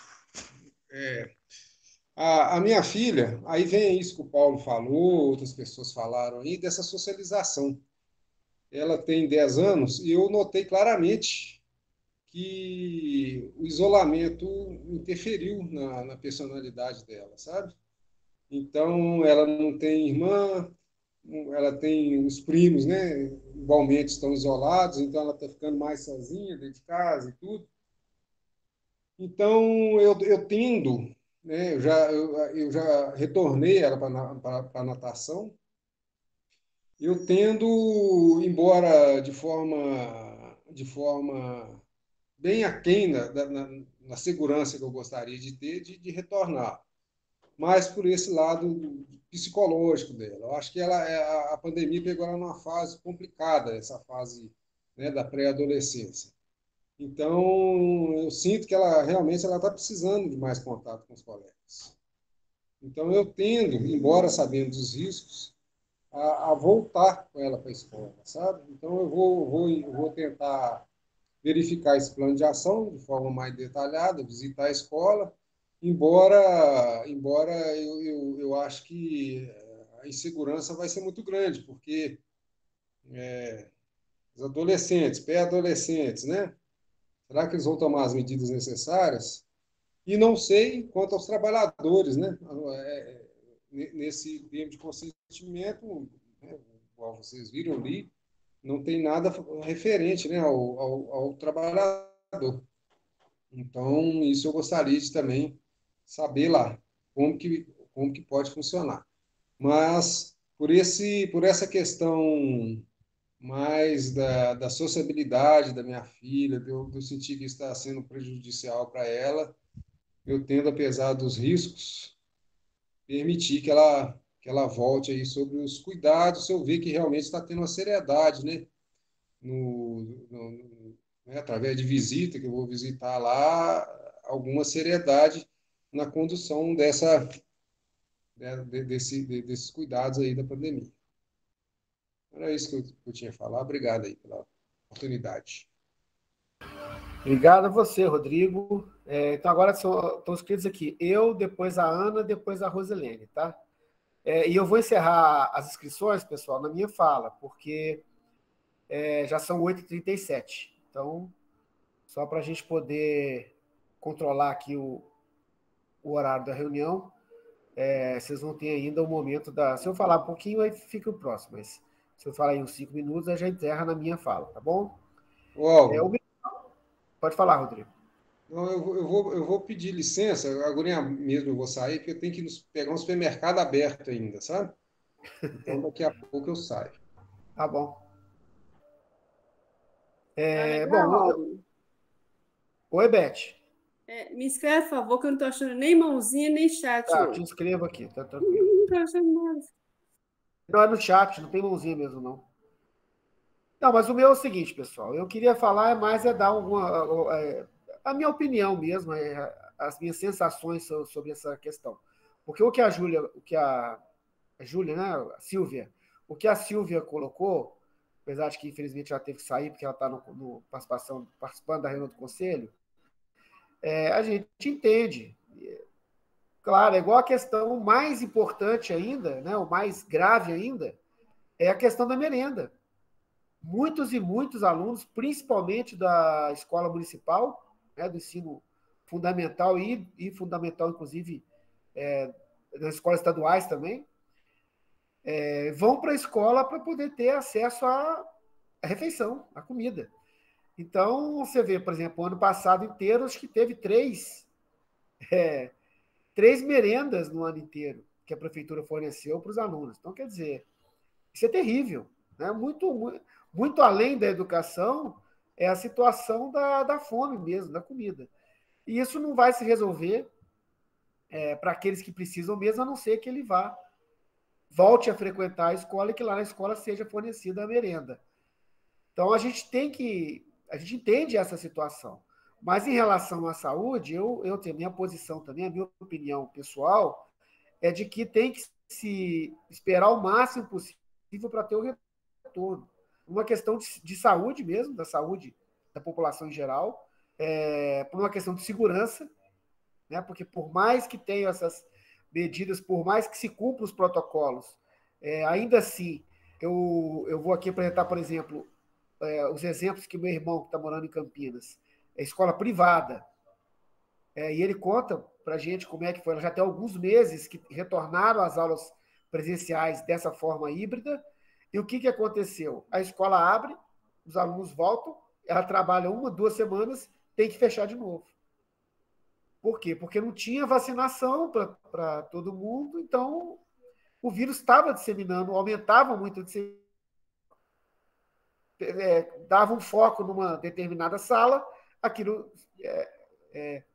A minha filha, aí vem isso que o Paulo falou, outras pessoas falaram aí, dessa socialização. Ela tem 10 anos e eu notei claramente que o isolamento interferiu na personalidade dela, sabe? Então, ela não tem irmã, ela tem os primos, né? Igualmente estão isolados, então ela está ficando mais sozinha dentro de casa e tudo. Então, eu tendo, né? Eu já retornei ela para a natação. Eu tendo, embora de forma bem aquém na segurança que eu gostaria de ter, de retornar, mas por esse lado psicológico dela. Eu acho que a pandemia pegou ela numa fase complicada, essa fase, né, da pré-adolescência. Então, eu sinto que ela realmente está precisando de mais contato com os colegas. Então, eu tendo, embora sabendo dos riscos, a voltar com ela para a escola, sabe? Então, eu vou tentar verificar esse plano de ação de forma mais detalhada, visitar a escola, embora eu acho que a insegurança vai ser muito grande, porque os adolescentes, pré-adolescentes, né? Será que eles vão tomar as medidas necessárias? E não sei quanto aos trabalhadores, né? Nesse termo de consentimento, né, igual vocês viram ali, não tem nada referente, né, ao trabalhador. Então, isso eu gostaria de também saber lá, como que pode funcionar. Mas, por essa questão mais da sociabilidade da minha filha, de eu sentir que isso está sendo prejudicial para ela, eu tendo, apesar dos riscos, permitir que ela volte aí sobre os cuidados, se eu ver que realmente está tendo uma seriedade, né? Né, através de visita, que eu vou visitar lá, alguma seriedade na condução desses cuidados aí da pandemia. Era isso que eu tinha a falar. Obrigado aí pela oportunidade. Obrigado a você, Rodrigo. Então, agora estão escritos aqui eu, depois a Ana, depois a Rosilene, tá? E eu vou encerrar as inscrições, pessoal, na minha fala, porque já são 8h37. Então, só para a gente poder controlar aqui o horário da reunião, vocês vão ter ainda o momento da... Se eu falar um pouquinho, aí fica o próximo, mas se eu falar em uns 5 minutos, aí já encerra na minha fala, tá bom? Pode falar, Rodrigo. Não, eu vou pedir licença, agora mesmo eu vou sair, porque eu tenho que pegar um supermercado aberto ainda, sabe? Então, daqui a pouco eu saio. Tá bom. Oi, Beth. Me inscreve, por favor, que eu não estou achando nem mãozinha, nem chat. Tá, te inscrevo aqui, tá tranquilo. Não estou achando nada. Não, é no chat, não tem mãozinha mesmo, não. Não, mas o meu é o seguinte, pessoal. Eu queria falar dar a minha opinião mesmo, as minhas sensações sobre essa questão. Porque o que a Júlia, né, a Silvia, o que a Silvia colocou, apesar de que infelizmente já teve que sair, porque ela está participando da reunião do conselho, a gente entende. Claro, é igual a questão mais importante ainda, né, o mais grave ainda, é a questão da merenda. Muitos e muitos alunos, principalmente da escola municipal, né, do ensino fundamental e fundamental, inclusive, nas escolas estaduais também, vão para a escola para poder ter acesso à refeição, à comida. Então, você vê, por exemplo, o ano passado inteiro, acho que teve três merendas no ano inteiro que a prefeitura forneceu para os alunos. Então, quer dizer, isso é terrível. Né? Muito além da educação, é a situação da fome mesmo, da comida. E isso não vai se resolver para aqueles que precisam mesmo, a não ser que ele volte a frequentar a escola e que lá na escola seja fornecida a merenda. Então, a gente entende essa situação. Mas, em relação à saúde, eu tenho a minha posição também, a minha opinião pessoal, é de que tem que se esperar o máximo possível para ter o retorno. Uma questão de saúde mesmo, da saúde da população em geral, por uma questão de segurança, né? Porque por mais que tenham essas medidas, por mais que se cumpram os protocolos, ainda assim, eu vou aqui apresentar, por exemplo, os exemplos que meu irmão, que está morando em Campinas, é escola privada, e ele conta para a gente como é que foi. Ela já tem alguns meses que retornaram às aulas presenciais dessa forma híbrida. E o que aconteceu? A escola abre, os alunos voltam, ela trabalha 1, 2 semanas, tem que fechar de novo. Por quê? Porque não tinha vacinação para todo mundo, então o vírus estava disseminando, aumentava muito, dava um foco numa determinada sala, aquilo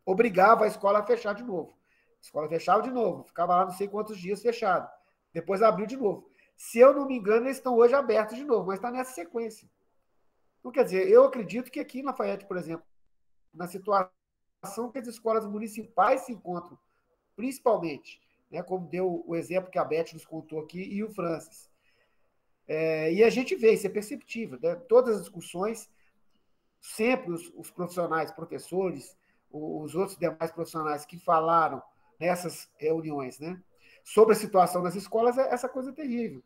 obrigava a escola a fechar de novo. A escola fechava de novo, ficava lá não sei quantos dias fechado. Depois abriu de novo. Se eu não me engano, eles estão hoje abertos de novo, mas está nessa sequência. Então, quer dizer, eu acredito que aqui em Lafayette, por exemplo, na situação que as escolas municipais se encontram, principalmente, né, como deu o exemplo que a Beth nos contou aqui e o Francis. E a gente vê, isso é perceptível. Né? Todas as discussões, sempre os profissionais, professores, os outros demais profissionais que falaram nessas reuniões, né, sobre a situação das escolas, essa coisa terrível.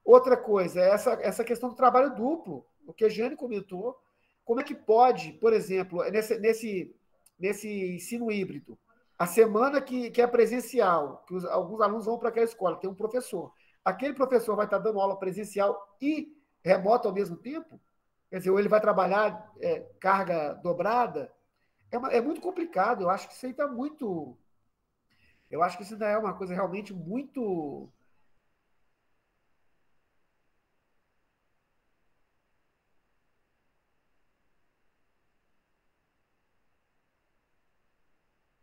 Outra coisa, essa questão do trabalho duplo. o que a Jane comentou, como é que pode, por exemplo, nesse ensino híbrido, a semana que é presencial, que alguns alunos vão para aquela escola, tem um professor. Aquele professor vai estar dando aula presencial e remoto ao mesmo tempo? Quer dizer, ou ele vai trabalhar carga dobrada? É muito complicado. Eu acho que isso aí está muito. Eu acho que isso ainda é uma coisa realmente muito.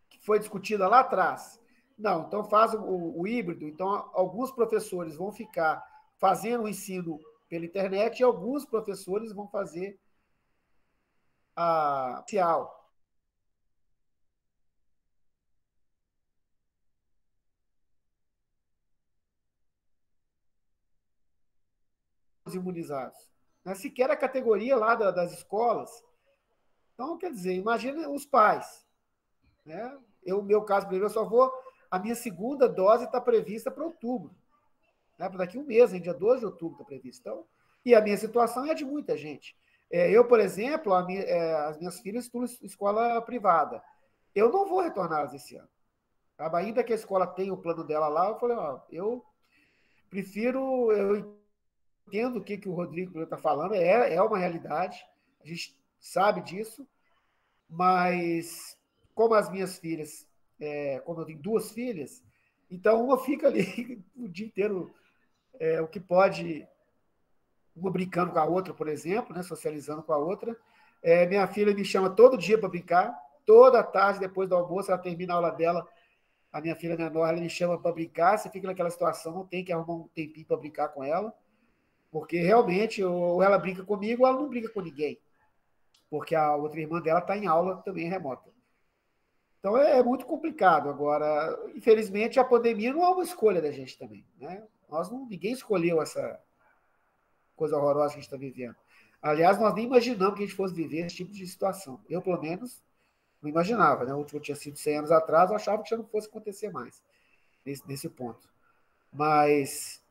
Que foi discutida lá atrás. Não, então faz o híbrido. Então, alguns professores vão ficar fazendo o ensino pela internet e alguns professores vão fazer a presencial. Imunizados. Né? Sequer a categoria lá das escolas. Então, quer dizer, imagina os pais. Né? No meu caso, por exemplo, eu só vou. A minha segunda dose está prevista para outubro. Né? Daqui um mês, em dia 12 de outubro está previsto. Então, e a minha situação é de muita gente. Eu, por exemplo, as minhas filhas estudam escola privada. Eu não vou retorná-las esse ano. Tá? Ainda que a escola tenha o plano dela lá, eu falei, eu prefiro. Eu entendo o que o Rodrigo está falando, é uma realidade, a gente sabe disso, mas como as minhas filhas, como eu tenho duas filhas, então uma fica ali o dia inteiro, o que pode, uma brincando com a outra, por exemplo, né, socializando com a outra. Minha filha me chama todo dia para brincar, toda tarde, depois do almoço, ela termina a aula dela, a minha filha menor, ela me chama para brincar, você fica naquela situação, tem que arrumar um tempinho para brincar com ela, porque realmente, ou ela brinca comigo, ou ela não brinca com ninguém. Porque a outra irmã dela está em aula também remota. Então é muito complicado. Agora, infelizmente, a pandemia não é uma escolha da gente também. Né? Ninguém escolheu essa coisa horrorosa que a gente está vivendo. Aliás, nós nem imaginamos que a gente fosse viver esse tipo de situação. Eu, pelo menos, não imaginava. Né? O último tinha sido 100 anos atrás, eu achava que já não fosse acontecer mais, nesse ponto. Mas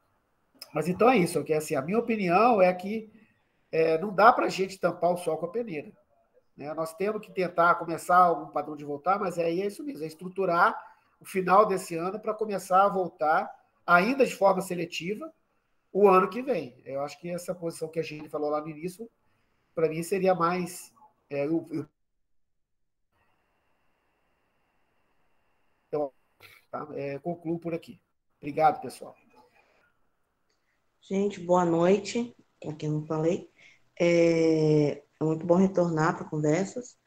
então é isso. Que, assim, a minha opinião é que não dá para a gente tampar o sol com a peneira. Né? Nós temos que tentar começar algum padrão de voltar, mas é isso mesmo, é estruturar o final desse ano para começar a voltar, ainda de forma seletiva, o ano que vem. Eu acho que essa posição que a gente falou lá no início, para mim, seria mais. Então, tá? Concluo por aqui. Obrigado, pessoal. Gente, boa noite. Para quem não falei, é muito bom retornar para conversas.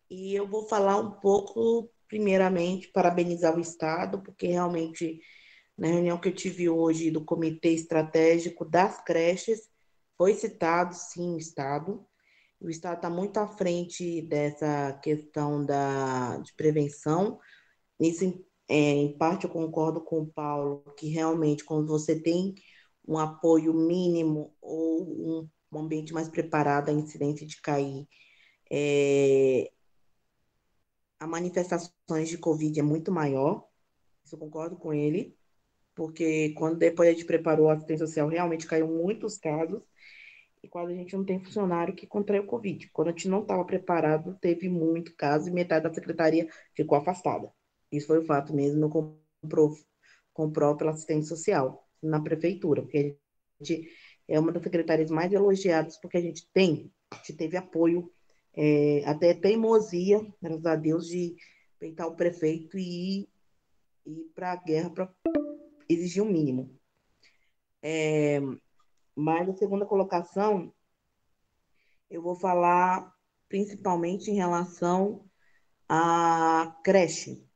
E eu vou falar um pouco, primeiramente, parabenizar o Estado, porque realmente, na reunião que eu tive hoje do Comitê Estratégico das Creches, foi citado, sim, o Estado. O Estado está muito à frente dessa questão de prevenção. Isso, em parte, eu concordo com o Paulo, que realmente, quando você tem um apoio mínimo ou um ambiente mais preparado à incidência de cair, a manifestações de Covid é muito maior. Isso eu concordo com ele, porque quando depois a gente preparou a assistência social, realmente caiu muitos casos, e quando a gente não tem funcionário que contraiu Covid. Quando a gente não estava preparado, teve muito caso e metade da secretaria ficou afastada. Isso foi o fato mesmo, eu comprou pela assistência social na prefeitura, porque a gente é uma das secretarias mais elogiadas, porque a gente teve apoio, até teimosia, graças a Deus, de peitar o prefeito e ir para a guerra para exigir o mínimo. Mas a segunda colocação, eu vou falar principalmente em relação à creche,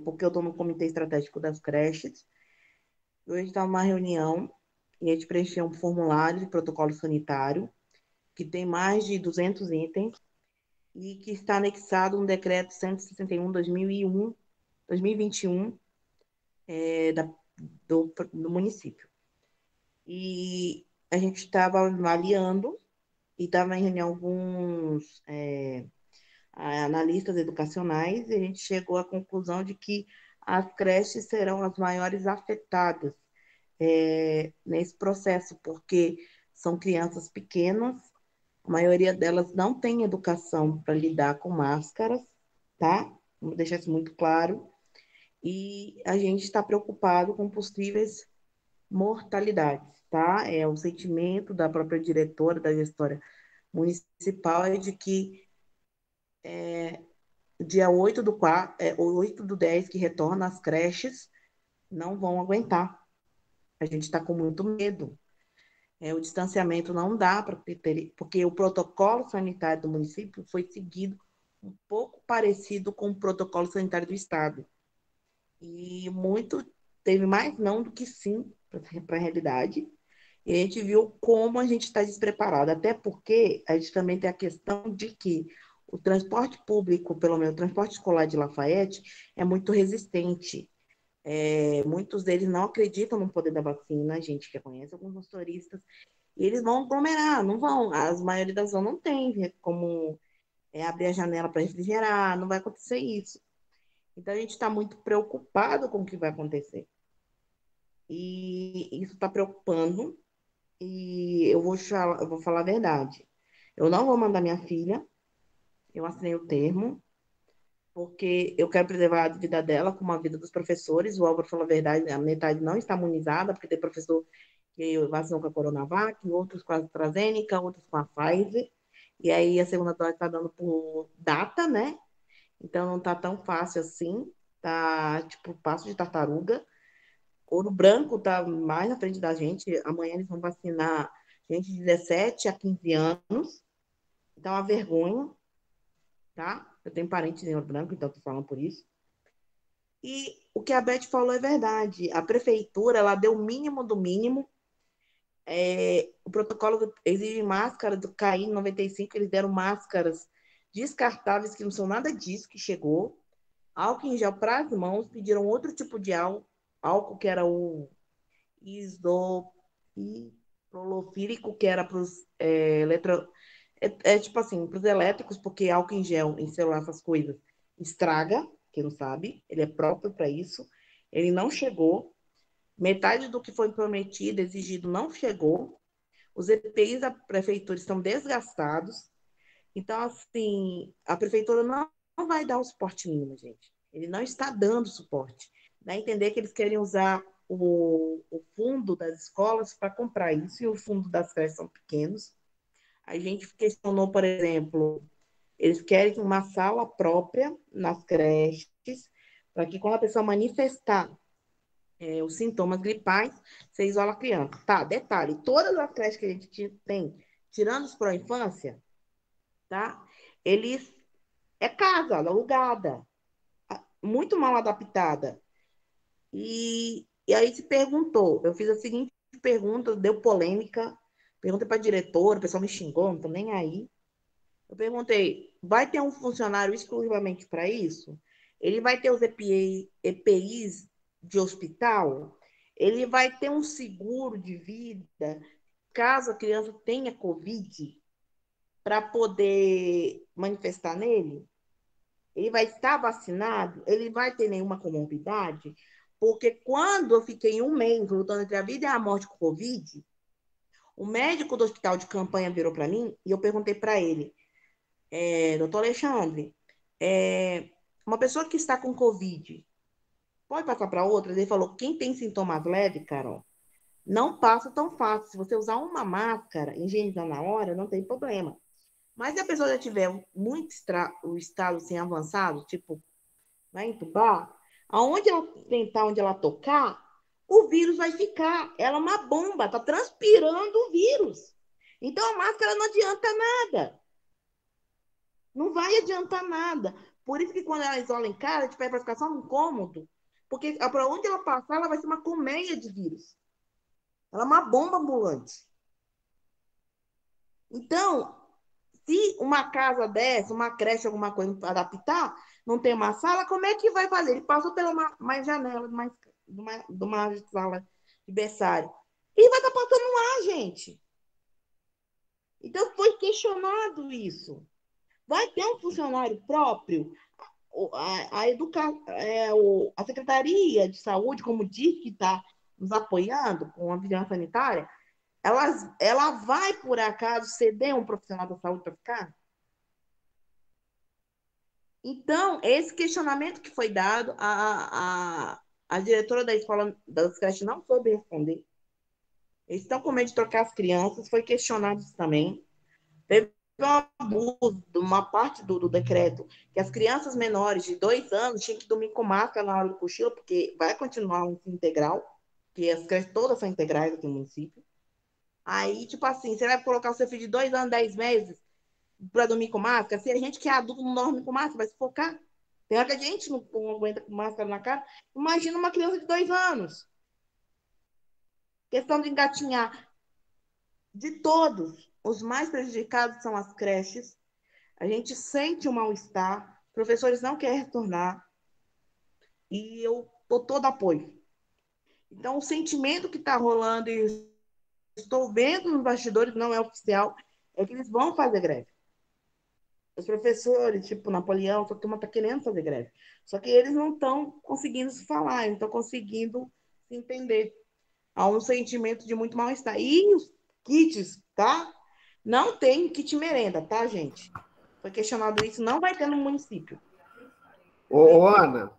porque eu estou no Comitê Estratégico das Creches. Hoje estava uma reunião e a gente preencheu um formulário de protocolo sanitário que tem mais de 200 itens e que está anexado no decreto 161/2021 do município. E a gente estava avaliando e estava em reunião alguns analistas educacionais e a gente chegou à conclusão de que as creches serão as maiores afetadas nesse processo, porque são crianças pequenas, a maioria delas não tem educação para lidar com máscaras, tá? Vamos deixar isso muito claro. E a gente está preocupado com possíveis mortalidades, tá? É o sentimento da própria diretora, da gestora municipal, é de que dia 8/10, que retorna às creches, não vão aguentar. A gente está com muito medo. O distanciamento não dá para ter, porque o protocolo sanitário do município foi seguido um pouco parecido com o protocolo sanitário do estado. E muito teve mais não do que sim para a realidade. E a gente viu como a gente está despreparado, até porque a gente também tem a questão de que o transporte público, pelo menos o transporte escolar de Lafayette, é muito resistente. Muitos deles não acreditam no poder da vacina, a gente que conhece alguns motoristas, e eles vão aglomerar, não vão. A maioria das zonas não tem como abrir a janela para refrigerar, não vai acontecer isso. Então, a gente está muito preocupado com o que vai acontecer. E isso está preocupando, e eu vou falar a verdade. Eu não vou mandar minha filha, eu assinei o termo, porque eu quero preservar a vida dela como a vida dos professores. O Álvaro falou a verdade, a metade não está imunizada, porque tem professor que vacinou com a Coronavac, outros com a AstraZeneca, outros com a Pfizer, e aí a segunda dose está dando por data, né? Então não está tão fácil assim, tá tipo passo de tartaruga. Ouro Branco está mais na frente da gente, amanhã eles vão vacinar gente de 17 a 15 anos, então é uma vergonha, tá? Eu tenho parentes em Ouro Branco, então estou falando por isso. E o que a Beth falou é verdade. A prefeitura, ela deu o mínimo do mínimo. O protocolo exige máscara do KN95, eles deram máscaras descartáveis, que não são nada disso que chegou. Álcool em gel para as mãos, pediram outro tipo de álcool, que era o isopropílico, que era para os tipo assim, para os elétricos, porque álcool em gel em celular, essas coisas, estraga, quem não sabe, ele é próprio para isso. Ele não chegou. Metade do que foi prometido, exigido, não chegou. Os EPIs da prefeitura estão desgastados. Então, assim, a prefeitura não vai dar o suporte mínimo, gente. Ele não está dando suporte. Dá a entender que eles querem usar o fundo das escolas para comprar isso, e o fundo das creches são pequenos. A gente questionou, por exemplo, eles querem uma sala própria nas creches, para que quando a pessoa manifestar os sintomas gripais, você isola a criança. Tá, detalhe, todas as creches que a gente tem, tirando os pró-infância, tá? Eles casa, alugada, muito mal adaptada. E aí se perguntou, eu fiz a seguinte pergunta, deu polêmica, perguntei para a diretora, o pessoal me xingou, não tô nem aí. Eu perguntei, vai ter um funcionário exclusivamente para isso? Ele vai ter os EPIs de hospital? Ele vai ter um seguro de vida caso a criança tenha Covid para poder manifestar nele? Ele vai estar vacinado? Ele vai ter nenhuma comorbidade? Porque quando eu fiquei 1 mês lutando entre a vida e a morte com Covid, o médico do hospital de campanha virou para mim e eu perguntei para ele, doutor Alexandre, uma pessoa que está com Covid pode passar para outra? Ele falou, quem tem sintomas leves, Carol, não passa tão fácil. Se você usar uma máscara, higienizar na hora, não tem problema. Mas se a pessoa já tiver muito o estado assim, avançado, tipo, vai entubar, onde ela tocar, o vírus vai ficar. Ela é uma bomba, está transpirando o vírus. Então a máscara não adianta nada. Não vai adiantar nada. Por isso que quando ela isola em casa, a gente pede para ficar só no cômodo, porque para onde ela passar, ela vai ser uma colmeia de vírus. Ela é uma bomba ambulante. Então, se uma casa dessa, uma creche, alguma coisa para adaptar, não tem uma sala, como é que vai fazer? Ele passou pela mais janela de uma sala de berçário. E vai estar passando lá, gente. Então, foi questionado isso. Vai ter um funcionário próprio? A Secretaria de Saúde, como diz que está nos apoiando com a vigilância sanitária, ela vai, por acaso, ceder um profissional da saúde para ficar? Então, esse questionamento que foi dado, a diretora da escola das creches não soube responder. Eles estão com medo de trocar as crianças, foi questionado isso também. Teve um abuso de uma parte do decreto, que as crianças menores de 2 anos tinham que dormir com máscara na hora do cochilo, porque vai continuar um ensino integral, que as creches todas são integrais aqui no município. Aí, tipo assim, você vai colocar o seu filho de 2 anos, 10 meses, para dormir com máscara? Se a gente que é adulto não dorme com máscara, vai se focar. Tem hora que a gente não aguenta com máscara na cara. Imagina uma criança de 2 anos. Questão de engatinhar. De todos, os mais prejudicados são as creches. A gente sente um mal-estar. Professores não querem retornar. E eu dou todo apoio. Então, o sentimento que está rolando, e estou vendo nos bastidores, não é oficial, é que eles vão fazer greve. Os professores, tipo Napoleão, a turma está querendo fazer greve. Só que eles não estão conseguindo se falar, não estão conseguindo se entender. Há um sentimento de muito mal-estar. E os kits, tá? Não tem kit merenda, tá, gente? Foi questionado isso, não vai ter no município. Ô, Ana,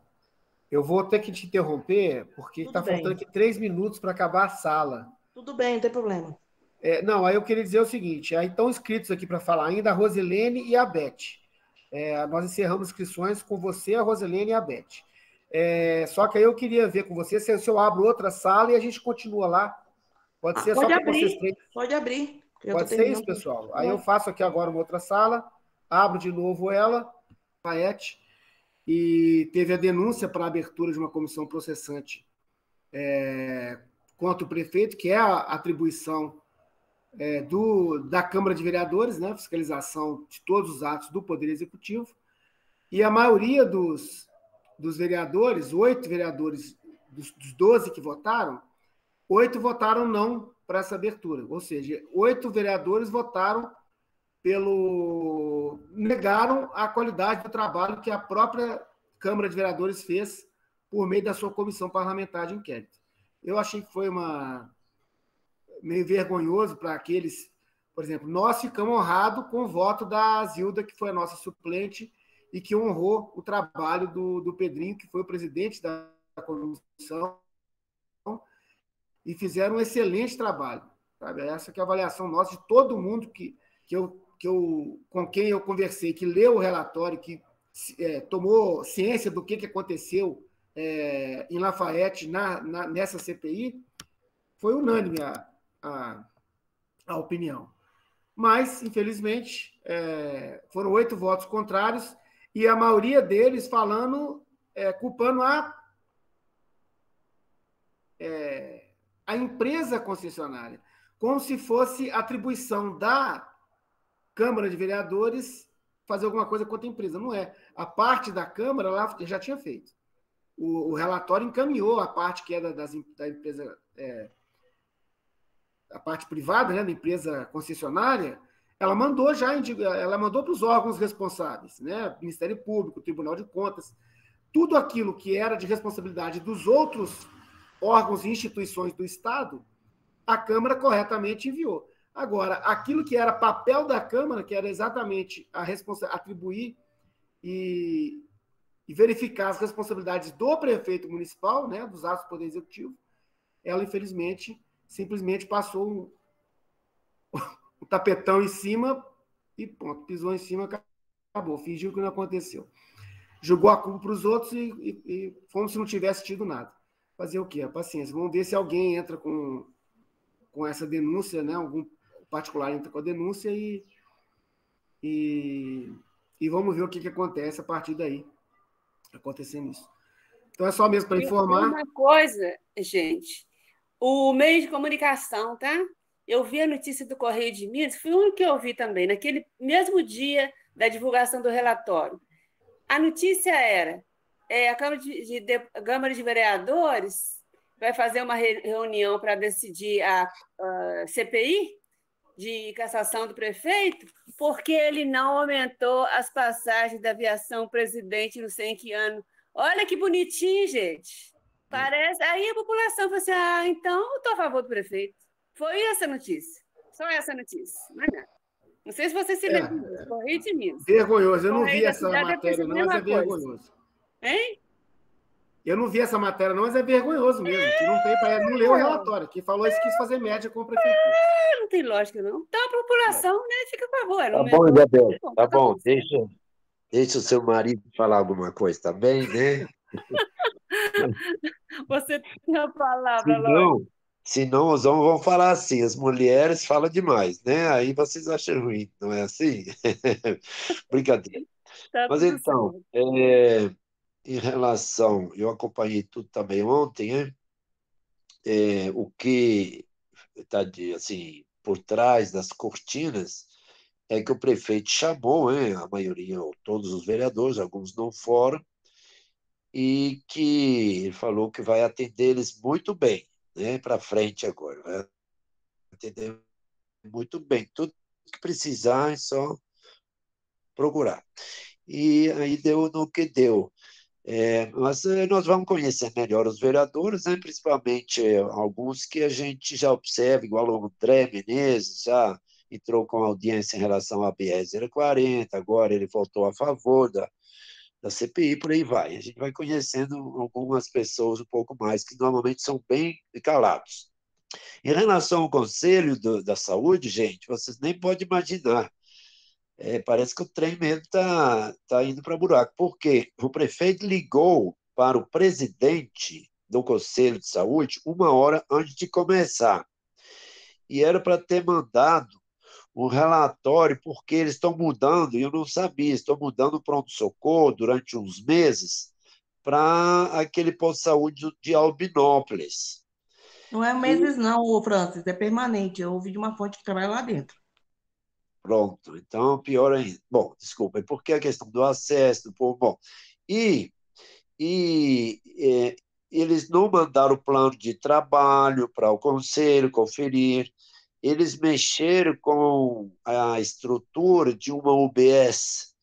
eu vou ter que te interromper, porque Tudo está bem. faltando aqui 3 minutos para acabar a sala. Tudo bem, não tem problema. Não, aí eu queria dizer o seguinte: aí estão inscritos aqui para falar ainda a Rosilene e a Beth. Nós encerramos inscrições com você, a Rosilene e a Beth. Só que aí eu queria ver com você se eu abro outra sala e a gente continua lá. Pode ser Pode só para abrir, vocês três. pode abrir. Pode ser isso, pessoal? Aí eu faço aqui agora uma outra sala, abro de novo ela, Paete, e teve a denúncia para a abertura de uma comissão processante contra o prefeito, que é a atribuição da Câmara de Vereadores, né, fiscalização de todos os atos do Poder Executivo, e a maioria dos vereadores, 8 vereadores dos 12 que votaram, 8 votaram não para essa abertura, ou seja, 8 vereadores votaram negaram a qualidade do trabalho que a própria Câmara de Vereadores fez por meio da sua comissão parlamentar de inquérito. Eu achei que foi meio vergonhoso para aqueles, por exemplo, nós ficamos honrados com o voto da Zilda, que foi a nossa suplente, e que honrou o trabalho do Pedrinho, que foi o presidente da comissão, e fizeram um excelente trabalho. Sabe? Essa que é a avaliação nossa, de todo mundo com quem eu conversei, que leu o relatório, que tomou ciência do que aconteceu em Lafayette, nessa CPI, foi unânime a opinião. Mas, infelizmente, foram 8 votos contrários e a maioria deles culpando a empresa concessionária, como se fosse atribuição da Câmara de Vereadores fazer alguma coisa contra a empresa. Não é. A parte da Câmara lá já tinha feito. O relatório encaminhou a parte que é da empresa, a parte privada, né, da empresa concessionária, ela mandou para os órgãos responsáveis, né, Ministério Público, Tribunal de Contas, tudo aquilo que era de responsabilidade dos outros órgãos e instituições do Estado, a Câmara corretamente enviou. Agora, aquilo que era papel da Câmara, que era exatamente atribuir e verificar as responsabilidades do prefeito municipal, né, dos atos do Poder Executivo, ela, infelizmente, simplesmente passou o tapetão em cima e pronto, pisou em cima, acabou, fingiu que não aconteceu. Jogou a culpa para os outros e como se não tivesse tido nada. Fazer o quê? A paciência. Vamos ver se alguém entra com essa denúncia, né? Algum particular entra com a denúncia e vamos ver o que acontece a partir daí, acontecendo isso. Então, é só mesmo para informar. Uma coisa, gente, o meio de comunicação, tá? Eu vi a notícia do Correio de Minas, foi o único que eu vi também, naquele mesmo dia da divulgação do relatório. A notícia era a Câmara de Vereadores vai fazer uma reunião para decidir a CPI de cassação do prefeito, porque ele não aumentou as passagens da aviação presidente não sei em que ano. Olha que bonitinho, gente. Parece. Aí a população falou assim: então eu estou a favor do prefeito. Foi essa notícia. Só essa notícia. Não é nada. Não sei se você se lembra disso. Correio de Minas. Vergonhoso. Eu não Correio vi da essa cidade deve ter matéria, sido a não, mas é mesma coisa. vergonhoso. Hein? Eu não vi essa matéria, não, mas é vergonhoso mesmo. Que não tem, não leu o relatório. Quem falou isso quis fazer média com a prefeitura. Não tem lógica, não. Então a população, né, fica com a favor. Tá bom, Isabel. Tá bom. Deixa o seu marido falar alguma coisa também, né? Você tem a palavra, Lógico. Senão os homens vão falar assim, as mulheres falam demais, né? Aí vocês acham ruim, não é assim? Brincadeira. Tá Mas tudo então, certo. em relação, eu acompanhei tudo também ontem, né? O que está assim, por trás das cortinas é que o prefeito chamou, né, a maioria, ou todos os vereadores, alguns não foram, e que ele falou que vai atender eles muito bem, né, para frente agora. Vai atender muito bem. Tudo que precisar é só procurar. E aí deu no que deu. Mas nós vamos conhecer melhor os vereadores, né? Principalmente alguns que a gente já observa, igual o André Menezes, já entrou com audiência em relação à BR-040, agora ele voltou a favor da CPI, por aí vai. A gente vai conhecendo algumas pessoas um pouco mais, que normalmente são bem calados. Em relação ao Conselho da Saúde, gente, vocês nem podem imaginar. Parece que o trem mesmo tá indo para buraco. Por quê? O prefeito ligou para o presidente do Conselho de Saúde 1 hora antes de começar. E era para ter mandado um relatório, porque eles estão mudando, e eu não sabia, estão mudando o pronto-socorro durante uns meses para aquele posto de saúde de Albinópolis. Não é meses, não, Francis, é permanente. Eu ouvi de uma fonte que trabalha lá dentro. Pronto, então pior ainda. Bom, desculpa, é porque a questão do acesso, do povo. Bom, e eles não mandaram o plano de trabalho para o conselho conferir, eles mexeram com a estrutura de uma UBS,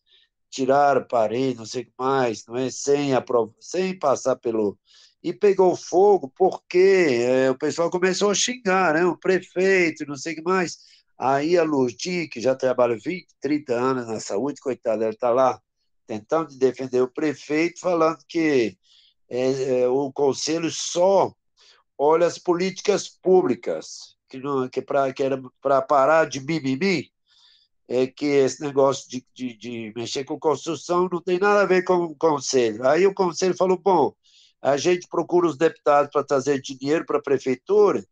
tiraram parede, não sei o que mais, não é? Sem passar pelo. E pegou fogo porque o pessoal começou a xingar, né? O prefeito, não sei o que mais. Aí a Lourdinha, que já trabalha 20, 30 anos na saúde, coitada, ela está lá tentando defender o prefeito, falando que o conselho só olha as políticas públicas, que era para parar de mimimi, que esse negócio de mexer com construção não tem nada a ver com o conselho. Aí o conselho falou, bom, a gente procura os deputados para trazer dinheiro para a prefeitura,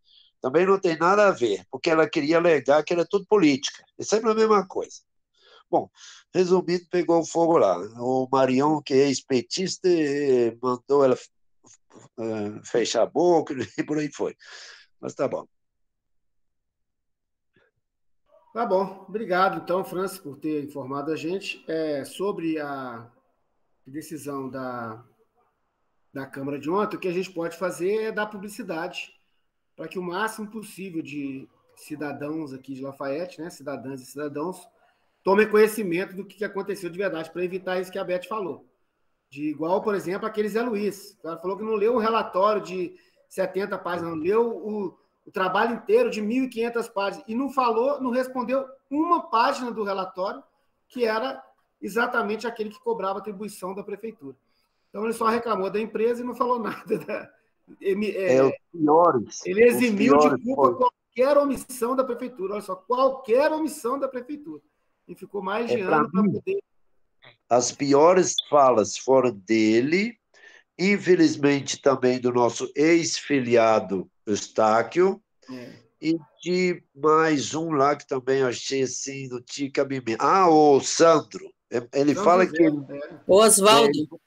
também não tem nada a ver, porque ela queria alegar que era tudo política. É sempre a mesma coisa. Bom, resumindo, pegou fogo lá. O Marião, que é ex-petista, mandou ela fechar a boca e por aí foi. Mas tá bom. Tá bom. Obrigado, então, Francis, por ter informado a gente sobre a decisão da Câmara de ontem. O que a gente pode fazer é dar publicidade para que o máximo possível de cidadãos aqui de Lafayette, né, cidadãs e cidadãos, tomem conhecimento do que aconteceu de verdade, para evitar isso que a Beth falou. De igual, por exemplo, aquele Zé Luiz. O cara falou que não leu o relatório de 70 páginas, não leu o trabalho inteiro de 1.500 páginas e não respondeu uma página do relatório, que era exatamente aquele que cobrava a atribuição da prefeitura. Então, ele só reclamou da empresa e não falou nada. Os piores. Ele eximiu de culpa qualquer omissão da prefeitura. Olha só, qualquer omissão da prefeitura. E ficou mais de ano para poder. As piores falas foram dele, infelizmente também do nosso ex-filiado Eustáquio, e de mais um lá que também achei assim, não tinha cabimento. O Sandro. Ele fala que. O Oswaldo.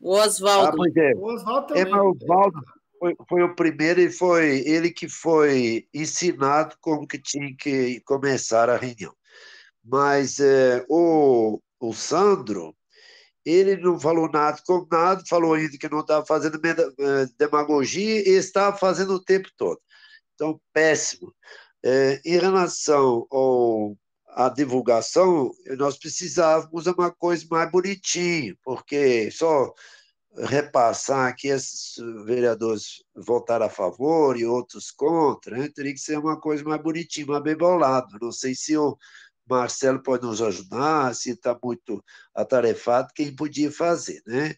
O Oswaldo. Pois é. O Oswaldo também. O Oswaldo foi o primeiro e foi ele que foi ensinado como que tinha que começar a reunião. Mas o Sandro, ele não falou nada com nada, falou ainda que não estava fazendo demagogia e estava fazendo o tempo todo. Então, péssimo. Em relação à divulgação, nós precisávamos de uma coisa mais bonitinha, porque só repassar que esses vereadores votaram a favor e outros contra, né? Teria que ser uma coisa mais bonitinha, mais bem bolado. Não sei se o Marcelo pode nos ajudar, se está muito atarefado, quem podia fazer, né?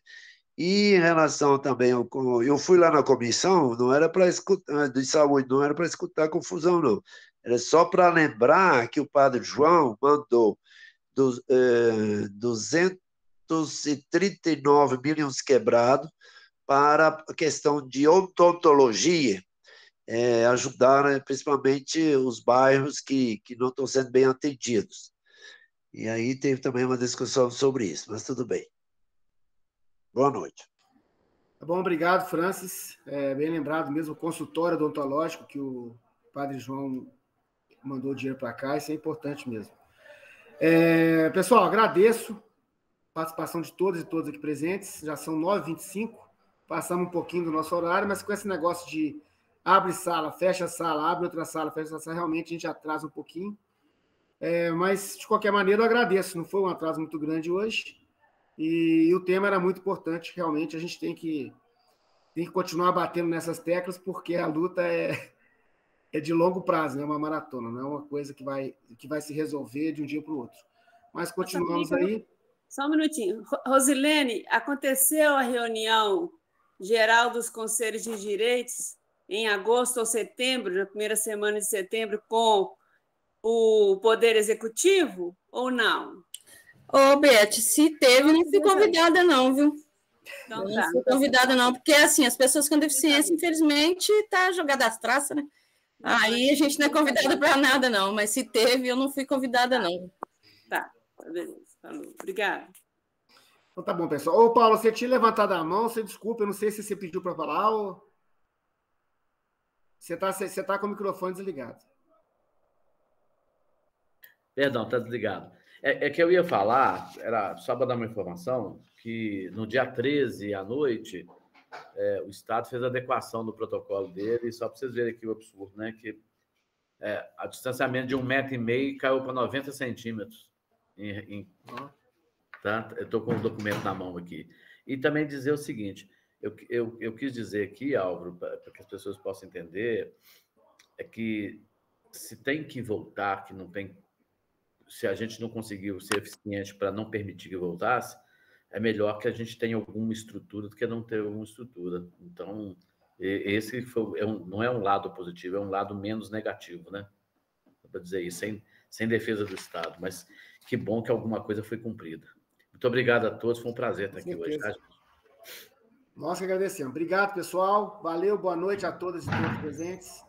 E em relação também, eu fui lá na comissão, não era para escutar, de saúde, não era para escutar confusão, não. Era só para lembrar que o padre João mandou 239 milhões quebrados para a questão de odontologia, ajudar, né, principalmente os bairros que não estão sendo bem atendidos. E aí teve também uma discussão sobre isso, mas tudo bem. Boa noite. Tá bom, obrigado, Francis. Bem lembrado mesmo, o consultório odontológico que o padre João mandou dinheiro para cá, isso é importante mesmo. Pessoal, agradeço a participação de todos e todas aqui presentes, já são 9h25, passamos um pouquinho do nosso horário, mas com esse negócio de abre sala, fecha sala, abre outra sala, fecha outra sala, realmente a gente atrasa um pouquinho, mas de qualquer maneira eu agradeço, não foi um atraso muito grande hoje, e o tema era muito importante, realmente a gente tem que continuar batendo nessas teclas, porque a luta é de longo prazo, é uma maratona, não é uma coisa que vai se resolver de um dia para o outro. Mas continuamos aí. Só um minutinho. Rosilene, aconteceu a reunião geral dos Conselhos de Direitos em agosto ou setembro, na primeira semana de setembro, com o Poder Executivo ou não? Ô, Beth, se teve, não fui convidada não, viu? Então, não fui convidada não, porque assim, as pessoas com deficiência, infelizmente, tá jogada às traças, né? Aí a gente não é convidada para nada, não, mas se teve, eu não fui convidada, não. Tá, beleza. Obrigada. Então tá bom, pessoal. Ô, Paulo, você tinha levantado a mão, você desculpa, eu não sei se você pediu para falar ou... Você tá com o microfone desligado. Perdão, tá desligado. É que eu ia falar, era só para dar uma informação, que no dia 13 à noite, o Estado fez a adequação do protocolo dele, só para vocês verem aqui o absurdo, né? Que o distanciamento de 1,5 m caiu para 90 centímetros. Tá? Eu estou com o documento na mão aqui. E também dizer o seguinte, eu quis dizer aqui, Álvaro, para que as pessoas possam entender, é que se tem que voltar, que não tem... Se a gente não conseguiu ser eficiente para não permitir que voltasse, é melhor que a gente tenha alguma estrutura do que não ter alguma estrutura. Então, esse não é um lado positivo, é um lado menos negativo, né? Para dizer isso, sem defesa do Estado. Mas que bom que alguma coisa foi cumprida. Muito obrigado a todos, foi um prazer estar aqui hoje. Tá? Nós que agradecemos. Obrigado, pessoal. Valeu, boa noite a todas e todos presentes.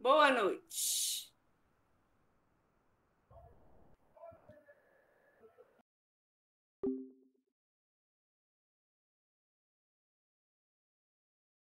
Boa noite.